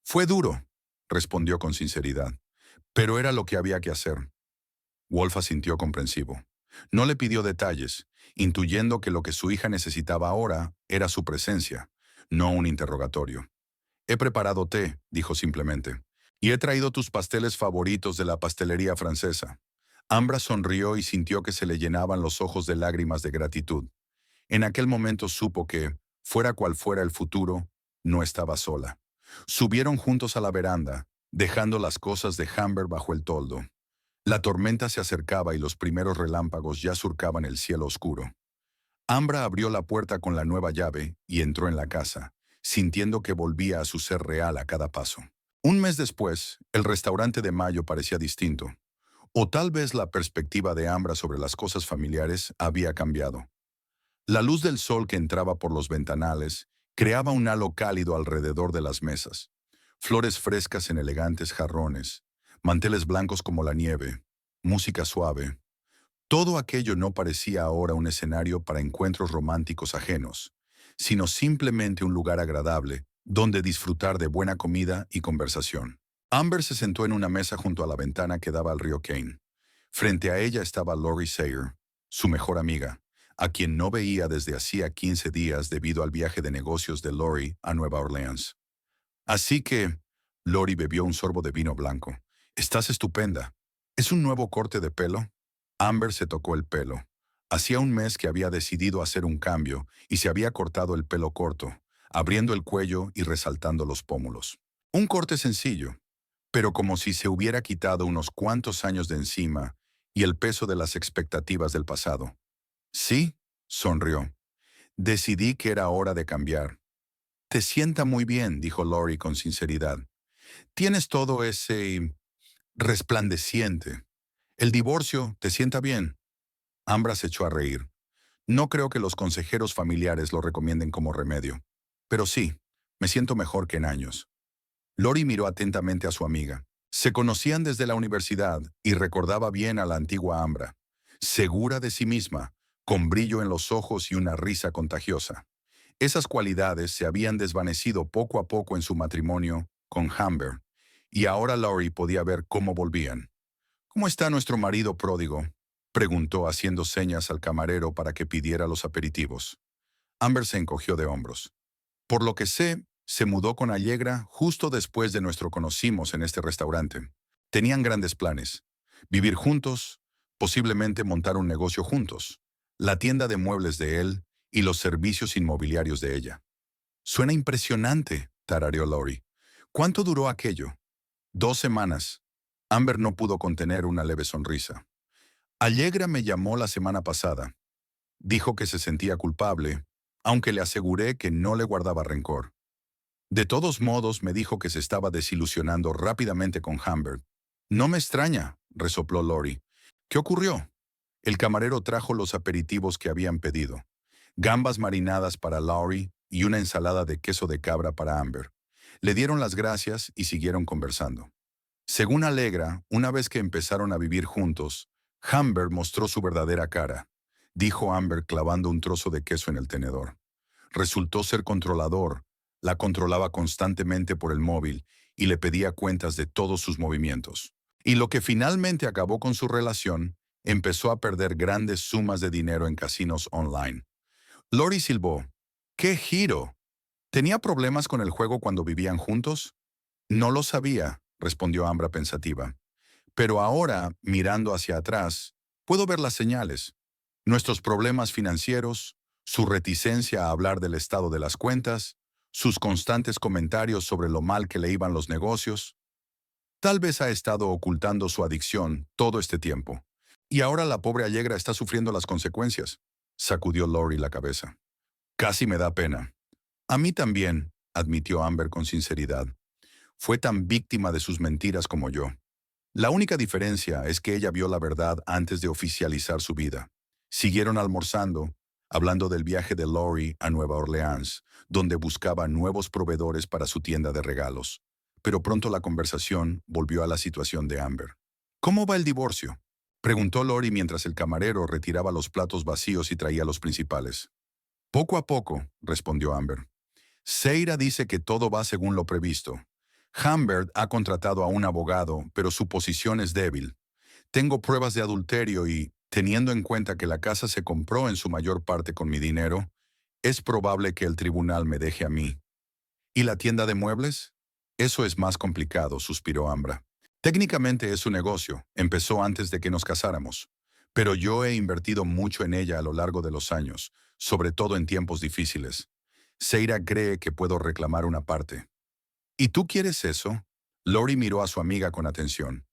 Fue duro, respondió con sinceridad, pero era lo que había que hacer. Wolf asintió comprensivo. No le pidió detalles, intuyendo que lo que su hija necesitaba ahora era su presencia, no un interrogatorio. He preparado té, dijo simplemente, y he traído tus pasteles favoritos de la pastelería francesa. Ambra sonrió y sintió que se le llenaban los ojos de lágrimas de gratitud. En aquel momento supo que, fuera cual fuera el futuro, no estaba sola. Subieron juntos a la veranda, dejando las cosas de Humbert bajo el toldo. La tormenta se acercaba y los primeros relámpagos ya surcaban el cielo oscuro. Ambra abrió la puerta con la nueva llave y entró en la casa, sintiendo que volvía a su ser real a cada paso. Un mes después, el restaurante de Mayo parecía distinto. O tal vez la perspectiva de Ambra sobre las cosas familiares había cambiado. La luz del sol que entraba por los ventanales creaba un halo cálido alrededor de las mesas. Flores frescas en elegantes jarrones, manteles blancos como la nieve, música suave. Todo aquello no parecía ahora un escenario para encuentros románticos ajenos, sino simplemente un lugar agradable donde disfrutar de buena comida y conversación. Amber se sentó en una mesa junto a la ventana que daba al río Kane. Frente a ella estaba Lori Sayer, su mejor amiga, a quien no veía desde hacía 15 días debido al viaje de negocios de Lori a Nueva Orleans. Así que, Lori bebió un sorbo de vino blanco. Estás estupenda. ¿Es un nuevo corte de pelo? Amber se tocó el pelo. Hacía un mes que había decidido hacer un cambio y se había cortado el pelo corto, abriendo el cuello y resaltando los pómulos. Un corte sencillo, pero como si se hubiera quitado unos cuantos años de encima y el peso de las expectativas del pasado. Sí, sonrió. Decidí que era hora de cambiar. Te sienta muy bien, dijo Lori con sinceridad. Tienes todo ese resplandeciente. El divorcio, ¿te sienta bien? Ambra se echó a reír. No creo que los consejeros familiares lo recomienden como remedio. Pero sí, me siento mejor que en años. Lori miró atentamente a su amiga. Se conocían desde la universidad y recordaba bien a la antigua Ambra, segura de sí misma, con brillo en los ojos y una risa contagiosa. Esas cualidades se habían desvanecido poco a poco en su matrimonio con Humber, y ahora Lori podía ver cómo volvían. ¿Cómo está nuestro marido pródigo?, preguntó haciendo señas al camarero para que pidiera los aperitivos. Amber se encogió de hombros. Por lo que sé, se mudó con Allegra justo después de nuestro conocimos en este restaurante. Tenían grandes planes. Vivir juntos, posiblemente montar un negocio juntos. La tienda de muebles de él y los servicios inmobiliarios de ella. Suena impresionante, tarareó Lori. ¿Cuánto duró aquello? 2 semanas. Amber no pudo contener una leve sonrisa. Allegra me llamó la semana pasada. Dijo que se sentía culpable, aunque le aseguré que no le guardaba rencor. De todos modos, me dijo que se estaba desilusionando rápidamente con Humbert. No me extraña, resopló Lori. ¿Qué ocurrió? El camarero trajo los aperitivos que habían pedido. Gambas marinadas para Lori y una ensalada de queso de cabra para Amber. Le dieron las gracias y siguieron conversando. Según Allegra, una vez que empezaron a vivir juntos, Humbert mostró su verdadera cara, dijo Amber clavando un trozo de queso en el tenedor. Resultó ser controlador, la controlaba constantemente por el móvil y le pedía cuentas de todos sus movimientos. Y lo que finalmente acabó con su relación, empezó a perder grandes sumas de dinero en casinos online. Lori silbó. ¡Qué giro! ¿Tenía problemas con el juego cuando vivían juntos? No lo sabía, respondió Ambra pensativa. Pero ahora, mirando hacia atrás, puedo ver las señales. Nuestros problemas financieros, su reticencia a hablar del estado de las cuentas, sus constantes comentarios sobre lo mal que le iban los negocios. Tal vez ha estado ocultando su adicción todo este tiempo. Y ahora la pobre Allegra está sufriendo las consecuencias. Sacudió Lori la cabeza. Casi me da pena. A mí también, admitió Amber con sinceridad. Fue tan víctima de sus mentiras como yo. La única diferencia es que ella vio la verdad antes de oficializar su vida. Siguieron almorzando, hablando del viaje de Lori a Nueva Orleans, donde buscaba nuevos proveedores para su tienda de regalos. Pero pronto la conversación volvió a la situación de Amber. ¿Cómo va el divorcio?, preguntó Lori mientras el camarero retiraba los platos vacíos y traía los principales. Poco a poco, respondió Amber. Seira dice que todo va según lo previsto. Humbert ha contratado a un abogado, pero su posición es débil. Tengo pruebas de adulterio y, teniendo en cuenta que la casa se compró en su mayor parte con mi dinero, es probable que el tribunal me deje a mí. ¿Y la tienda de muebles? Eso es más complicado, suspiró Ambra. Técnicamente es su negocio, empezó antes de que nos casáramos. Pero yo he invertido mucho en ella a lo largo de los años, sobre todo en tiempos difíciles. Seira cree que puedo reclamar una parte. ¿Y tú quieres eso? Lori miró a su amiga con atención.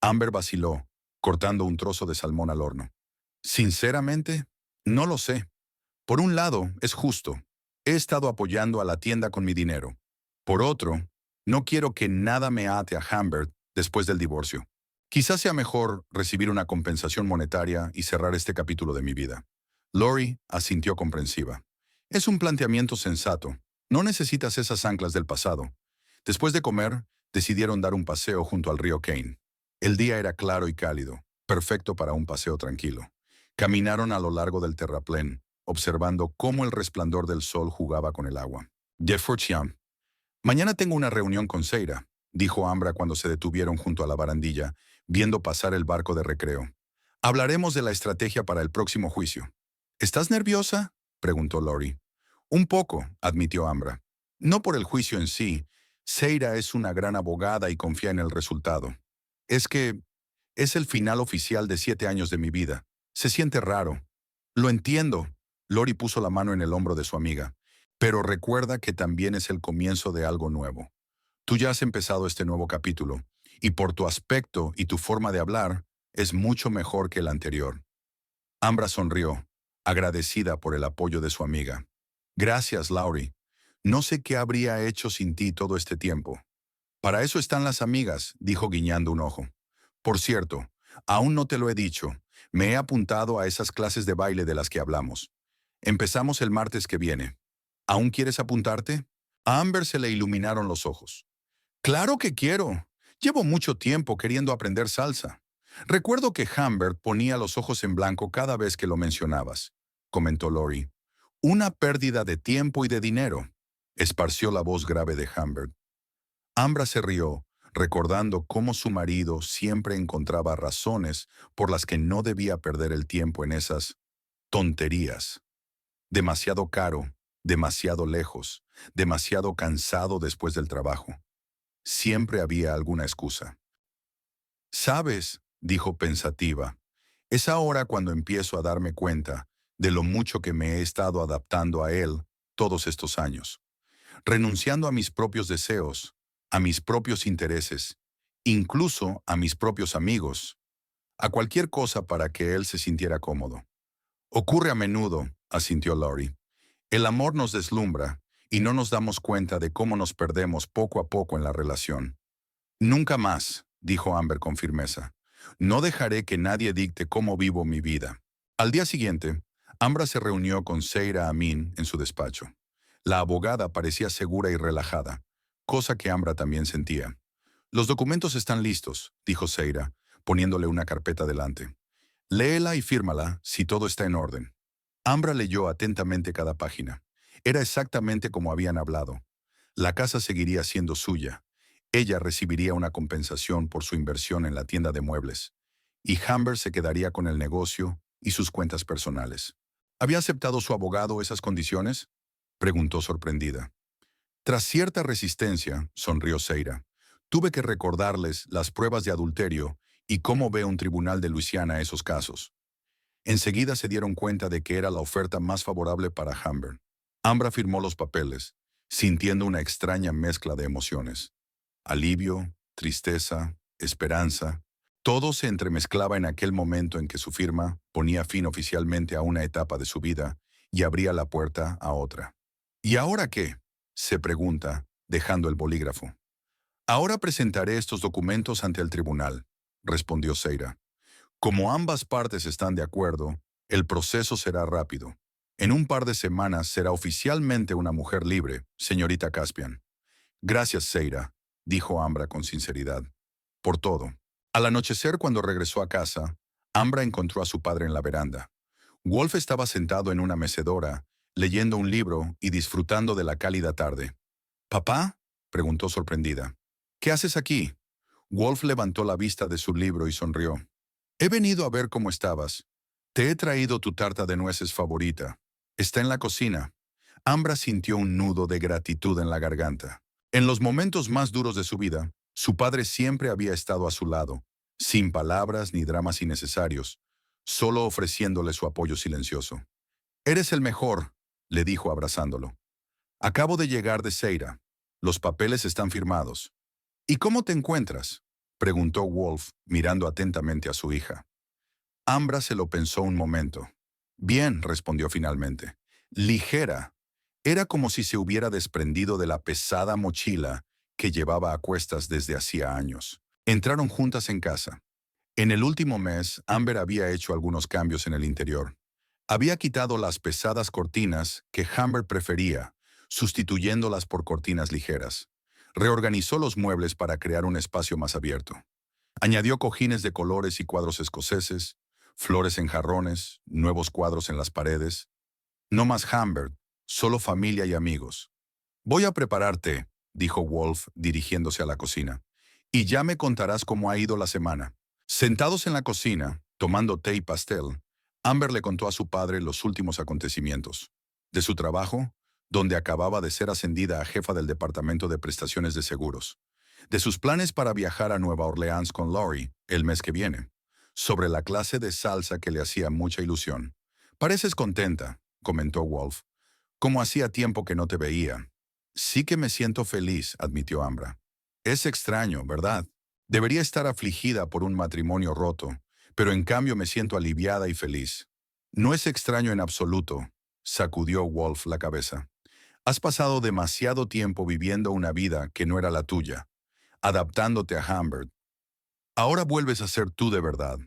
Amber vaciló, cortando un trozo de salmón al horno. Sinceramente, no lo sé. Por un lado, es justo. He estado apoyando a la tienda con mi dinero. Por otro, no quiero que nada me ate a Humbert después del divorcio. Quizás sea mejor recibir una compensación monetaria y cerrar este capítulo de mi vida. Lori asintió comprensiva. Es un planteamiento sensato. No necesitas esas anclas del pasado. Después de comer, decidieron dar un paseo junto al río Kane. El día era claro y cálido, perfecto para un paseo tranquilo. Caminaron a lo largo del terraplén, observando cómo el resplandor del sol jugaba con el agua. Jefferchiam. Mañana tengo una reunión con Seira, dijo Ambra cuando se detuvieron junto a la barandilla, viendo pasar el barco de recreo. Hablaremos de la estrategia para el próximo juicio. ¿Estás nerviosa?, preguntó Lori. Un poco, admitió Ambra. No por el juicio en sí. Seira es una gran abogada y confía en el resultado. Es que es el final oficial de 7 años de mi vida. Se siente raro. Lo entiendo. Lori puso la mano en el hombro de su amiga. Pero recuerda que también es el comienzo de algo nuevo. Tú ya has empezado este nuevo capítulo, y por tu aspecto y tu forma de hablar, es mucho mejor que el anterior. Ambra sonrió, agradecida por el apoyo de su amiga. Gracias, Laurie. No sé qué habría hecho sin ti todo este tiempo. Para eso están las amigas, dijo guiñando un ojo. Por cierto, Aún no te lo he dicho. Me he apuntado a esas clases de baile de las que hablamos. Empezamos el martes que viene. ¿Aún quieres apuntarte? A Amber se le iluminaron los ojos. Claro que quiero. Llevo mucho tiempo queriendo aprender salsa. Recuerdo que Humbert ponía los ojos en blanco cada vez que lo mencionabas, comentó Lori. Una pérdida de tiempo y de dinero, esparció la voz grave de Humbert. Ambra se rió, recordando cómo su marido siempre encontraba razones por las que no debía perder el tiempo en esas tonterías. Demasiado caro, demasiado lejos, demasiado cansado después del trabajo. Siempre había alguna excusa. «Sabes», dijo pensativa, «es ahora cuando empiezo a darme cuenta de lo mucho que me he estado adaptando a él todos estos años, renunciando a mis propios deseos, a mis propios intereses, incluso a mis propios amigos, a cualquier cosa para que él se sintiera cómodo». «Ocurre a menudo», asintió Laurie. «El amor nos deslumbra y no nos damos cuenta de cómo nos perdemos poco a poco en la relación». «Nunca más», dijo Amber con firmeza. «No dejaré que nadie dicte cómo vivo mi vida». Al día siguiente, Ambra se reunió con Seira Amin en su despacho. La abogada parecía segura y relajada, cosa que Ambra también sentía. «Los documentos están listos», dijo Seira, poniéndole una carpeta delante. «Léela y fírmala si todo está en orden». Ambra leyó atentamente cada página. Era exactamente como habían hablado. La casa seguiría siendo suya. Ella recibiría una compensación por su inversión en la tienda de muebles, y Humbert se quedaría con el negocio y sus cuentas personales. ¿Había aceptado su abogado esas condiciones?, preguntó sorprendida. Tras cierta resistencia, sonrió Seira, tuve que recordarles las pruebas de adulterio y cómo ve un tribunal de Luisiana esos casos. Enseguida se dieron cuenta de que era la oferta más favorable para Humbert. Ambra firmó los papeles, sintiendo una extraña mezcla de emociones. Alivio, tristeza, esperanza. Todo se entremezclaba en aquel momento en que su firma ponía fin oficialmente a una etapa de su vida y abría la puerta a otra. ¿Y ahora qué?, se pregunta, dejando el bolígrafo. «Ahora presentaré estos documentos ante el tribunal», respondió Seira. «Como ambas partes están de acuerdo, el proceso será rápido. En un par de semanas será oficialmente una mujer libre, señorita Caspian». «Gracias, Seira», dijo Ambra con sinceridad, «por todo». Al anochecer, cuando regresó a casa, Ambra encontró a su padre en la veranda. Wolf estaba sentado en una mecedora, leyendo un libro y disfrutando de la cálida tarde. «¿Papá?», preguntó sorprendida. «¿Qué haces aquí?». Wolf levantó la vista de su libro y sonrió. «He venido a ver cómo estabas. Te he traído tu tarta de nueces favorita. Está en la cocina». Ambra sintió un nudo de gratitud en la garganta. En los momentos más duros de su vida, su padre siempre había estado a su lado, sin palabras ni dramas innecesarios, solo ofreciéndole su apoyo silencioso. «Eres el mejor», le dijo abrazándolo. «Acabo de llegar de Seira. Los papeles están firmados». «¿Y cómo te encuentras?», preguntó Wolf, mirando atentamente a su hija. Ambra se lo pensó un momento. «Bien», respondió finalmente. «Ligera». Era como si se hubiera desprendido de la pesada mochila que llevaba a cuestas desde hacía años. Entraron juntas en casa. En el último mes, Amber había hecho algunos cambios en el interior. Había quitado las pesadas cortinas que Humbert prefería, sustituyéndolas por cortinas ligeras. Reorganizó los muebles para crear un espacio más abierto. Añadió cojines de colores y cuadros escoceses, flores en jarrones, nuevos cuadros en las paredes. No más Humbert, solo familia y amigos. «Voy a preparar té», dijo Wolf, dirigiéndose a la cocina. «Y ya me contarás cómo ha ido la semana». Sentados en la cocina, tomando té y pastel, Amber le contó a su padre los últimos acontecimientos. De su trabajo, donde acababa de ser ascendida a jefa del Departamento de Prestaciones de Seguros. De sus planes para viajar a Nueva Orleans con Laurie el mes que viene. Sobre la clase de salsa que le hacía mucha ilusión. «Pareces contenta», comentó Wolf. «Como hacía tiempo que no te veía». «Sí que me siento feliz», admitió Ambra. «Es extraño, ¿verdad? Debería estar afligida por un matrimonio roto, pero en cambio me siento aliviada y feliz». «No es extraño en absoluto», sacudió Wolf la cabeza. «Has pasado demasiado tiempo viviendo una vida que no era la tuya, adaptándote a Humbert. Ahora vuelves a ser tú de verdad.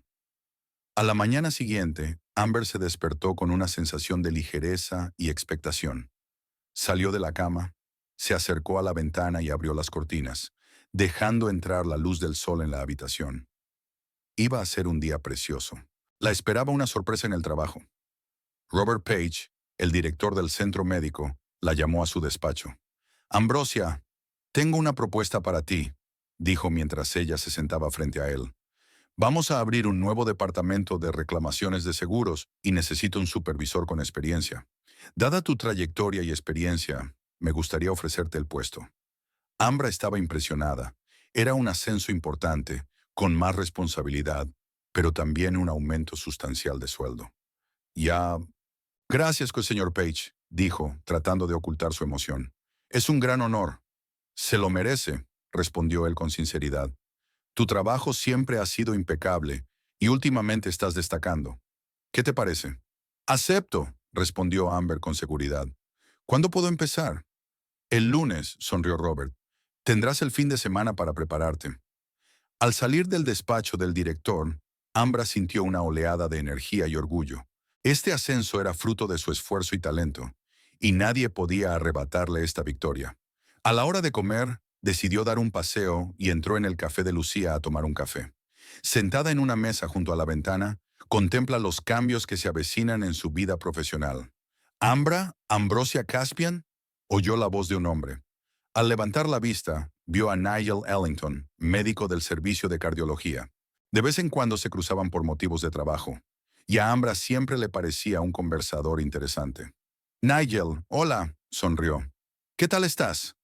A la mañana siguiente, Amber se despertó con una sensación de ligereza y expectación. Salió de la cama, se acercó a la ventana y abrió las cortinas, dejando entrar la luz del sol en la habitación. Iba a ser un día precioso. La esperaba una sorpresa en el trabajo. Robert Page, el director del centro médico, la llamó a su despacho. Ambrosia, tengo una propuesta para ti, dijo mientras ella se sentaba frente a él. Vamos a abrir un nuevo departamento de reclamaciones de seguros y necesito un supervisor con experiencia. Dada tu trayectoria y experiencia, me gustaría ofrecerte el puesto. Ambra estaba impresionada. Era un ascenso importante, con más responsabilidad, pero también un aumento sustancial de sueldo. Ya, gracias, señor Page, dijo, tratando de ocultar su emoción. Es un gran honor. Se lo merece, respondió él con sinceridad. Tu trabajo siempre ha sido impecable y últimamente estás destacando. ¿Qué te parece? Acepto, respondió Amber con seguridad. ¿Cuándo puedo empezar? El lunes, sonrió Robert. Tendrás el fin de semana para prepararte. Al salir del despacho del director, Ambra sintió una oleada de energía y orgullo. Este ascenso era fruto de su esfuerzo y talento, y nadie podía arrebatarle esta victoria. A la hora de comer, decidió dar un paseo y entró en el café de Lucía a tomar un café. Sentada en una mesa junto a la ventana, contempla los cambios que se avecinan en su vida profesional. Ambrosia Caspian, oyó la voz de un hombre. Al levantar la vista, vio a Nigel Ellington, médico del servicio de cardiología. De vez en cuando se cruzaban por motivos de trabajo, y a Ambra siempre le parecía un conversador interesante. Nigel, hola, sonrió. ¿Qué tal estás?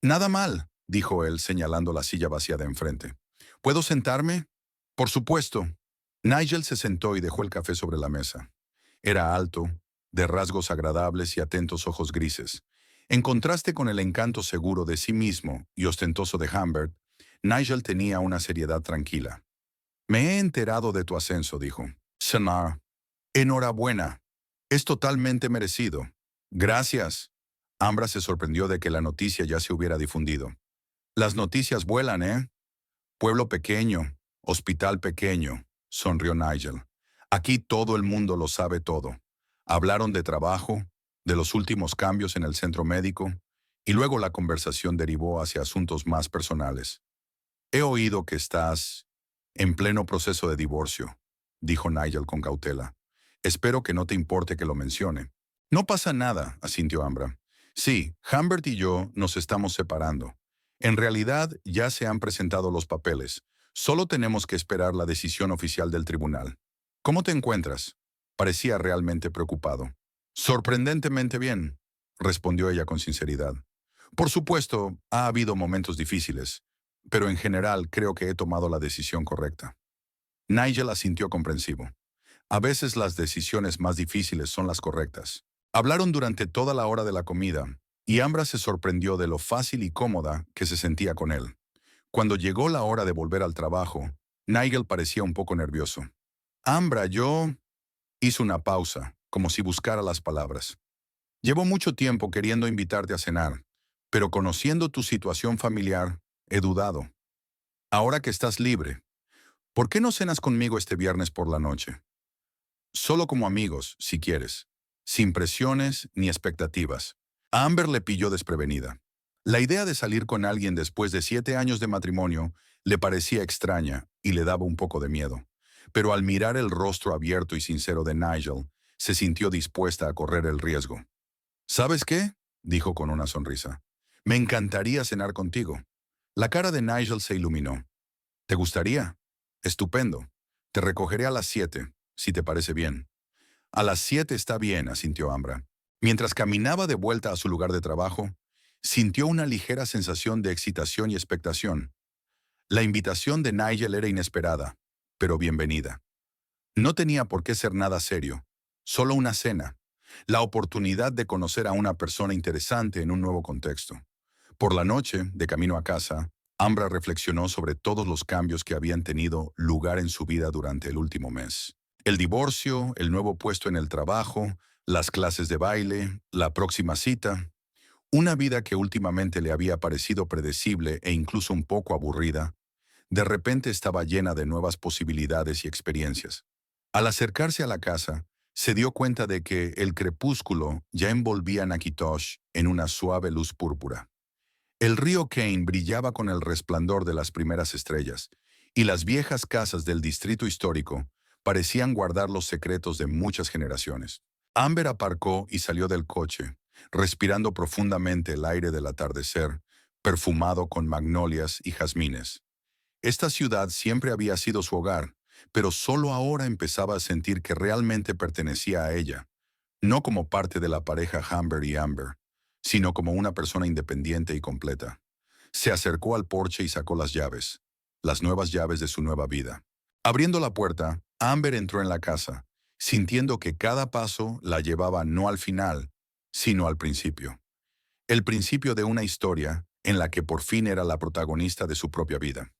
Nada mal, dijo él señalando la silla vacía de enfrente. ¿Puedo sentarme? Por supuesto. Nigel se sentó y dejó el café sobre la mesa. Era alto, de rasgos agradables y atentos ojos grises. En contraste con el encanto seguro de sí mismo y ostentoso de Humbert, Nigel tenía una seriedad tranquila. Me he enterado de tu ascenso, dijo. Señor, enhorabuena. Es totalmente merecido. Gracias. Ambra se sorprendió de que la noticia ya se hubiera difundido. Las noticias vuelan, ¿eh? Pueblo pequeño, hospital pequeño, sonrió Nigel. Aquí todo el mundo lo sabe todo. Hablaron de trabajo, de los últimos cambios en el centro médico, y luego la conversación derivó hacia asuntos más personales. He oído que estás en pleno proceso de divorcio, dijo Nigel con cautela. Espero que no te importe que lo mencione. No pasa nada, asintió Ambra. Sí, Humbert y yo nos estamos separando. En realidad ya se han presentado los papeles. Solo tenemos que esperar la decisión oficial del tribunal. ¿Cómo te encuentras? Parecía realmente preocupado. Sorprendentemente bien, respondió ella con sinceridad. Por supuesto, ha habido momentos difíciles, pero en general creo que he tomado la decisión correcta. Nigel asintió comprensivo. A veces las decisiones más difíciles son las correctas. Hablaron durante toda la hora de la comida, y Ambra se sorprendió de lo fácil y cómoda que se sentía con él. Cuando llegó la hora de volver al trabajo, Nigel parecía un poco nervioso. Ambra, yo... Hizo una pausa, como si buscara las palabras. Llevo mucho tiempo queriendo invitarte a cenar, pero conociendo tu situación familiar, he dudado. Ahora que estás libre, ¿por qué no cenas conmigo este viernes por la noche? Solo como amigos, si quieres, sin presiones ni expectativas. A Amber le pilló desprevenida. La idea de salir con alguien después de 7 años de matrimonio le parecía extraña y le daba un poco de miedo. Pero al mirar el rostro abierto y sincero de Nigel, se sintió dispuesta a correr el riesgo. ¿Sabes qué?, dijo con una sonrisa. Me encantaría cenar contigo. La cara de Nigel se iluminó. ¿Te gustaría? Estupendo. Te recogeré a las 7, si te parece bien. A las 7 está bien, asintió Ambra. Mientras caminaba de vuelta a su lugar de trabajo, sintió una ligera sensación de excitación y expectación. La invitación de Nigel era inesperada, pero bienvenida. No tenía por qué ser nada serio, solo una cena, la oportunidad de conocer a una persona interesante en un nuevo contexto. Por la noche, de camino a casa, Ambra reflexionó sobre todos los cambios que habían tenido lugar en su vida durante el último mes. El divorcio, el nuevo puesto en el trabajo, las clases de baile, la próxima cita. Una vida que últimamente le había parecido predecible e incluso un poco aburrida, de repente estaba llena de nuevas posibilidades y experiencias. Al acercarse a la casa, se dio cuenta de que el crepúsculo ya envolvía a Nakitosh en una suave luz púrpura. El río Kane brillaba con el resplandor de las primeras estrellas, y las viejas casas del distrito histórico parecían guardar los secretos de muchas generaciones. Amber aparcó y salió del coche, respirando profundamente el aire del atardecer, perfumado con magnolias y jazmines. Esta ciudad siempre había sido su hogar, pero solo ahora empezaba a sentir que realmente pertenecía a ella, no como parte de la pareja Humber y Amber, sino como una persona independiente y completa. Se acercó al porche y sacó las nuevas llaves de su nueva vida. Abriendo la puerta, Amber entró en la casa, sintiendo que cada paso la llevaba no al final, sino al principio. El principio de una historia en la que por fin era la protagonista de su propia vida.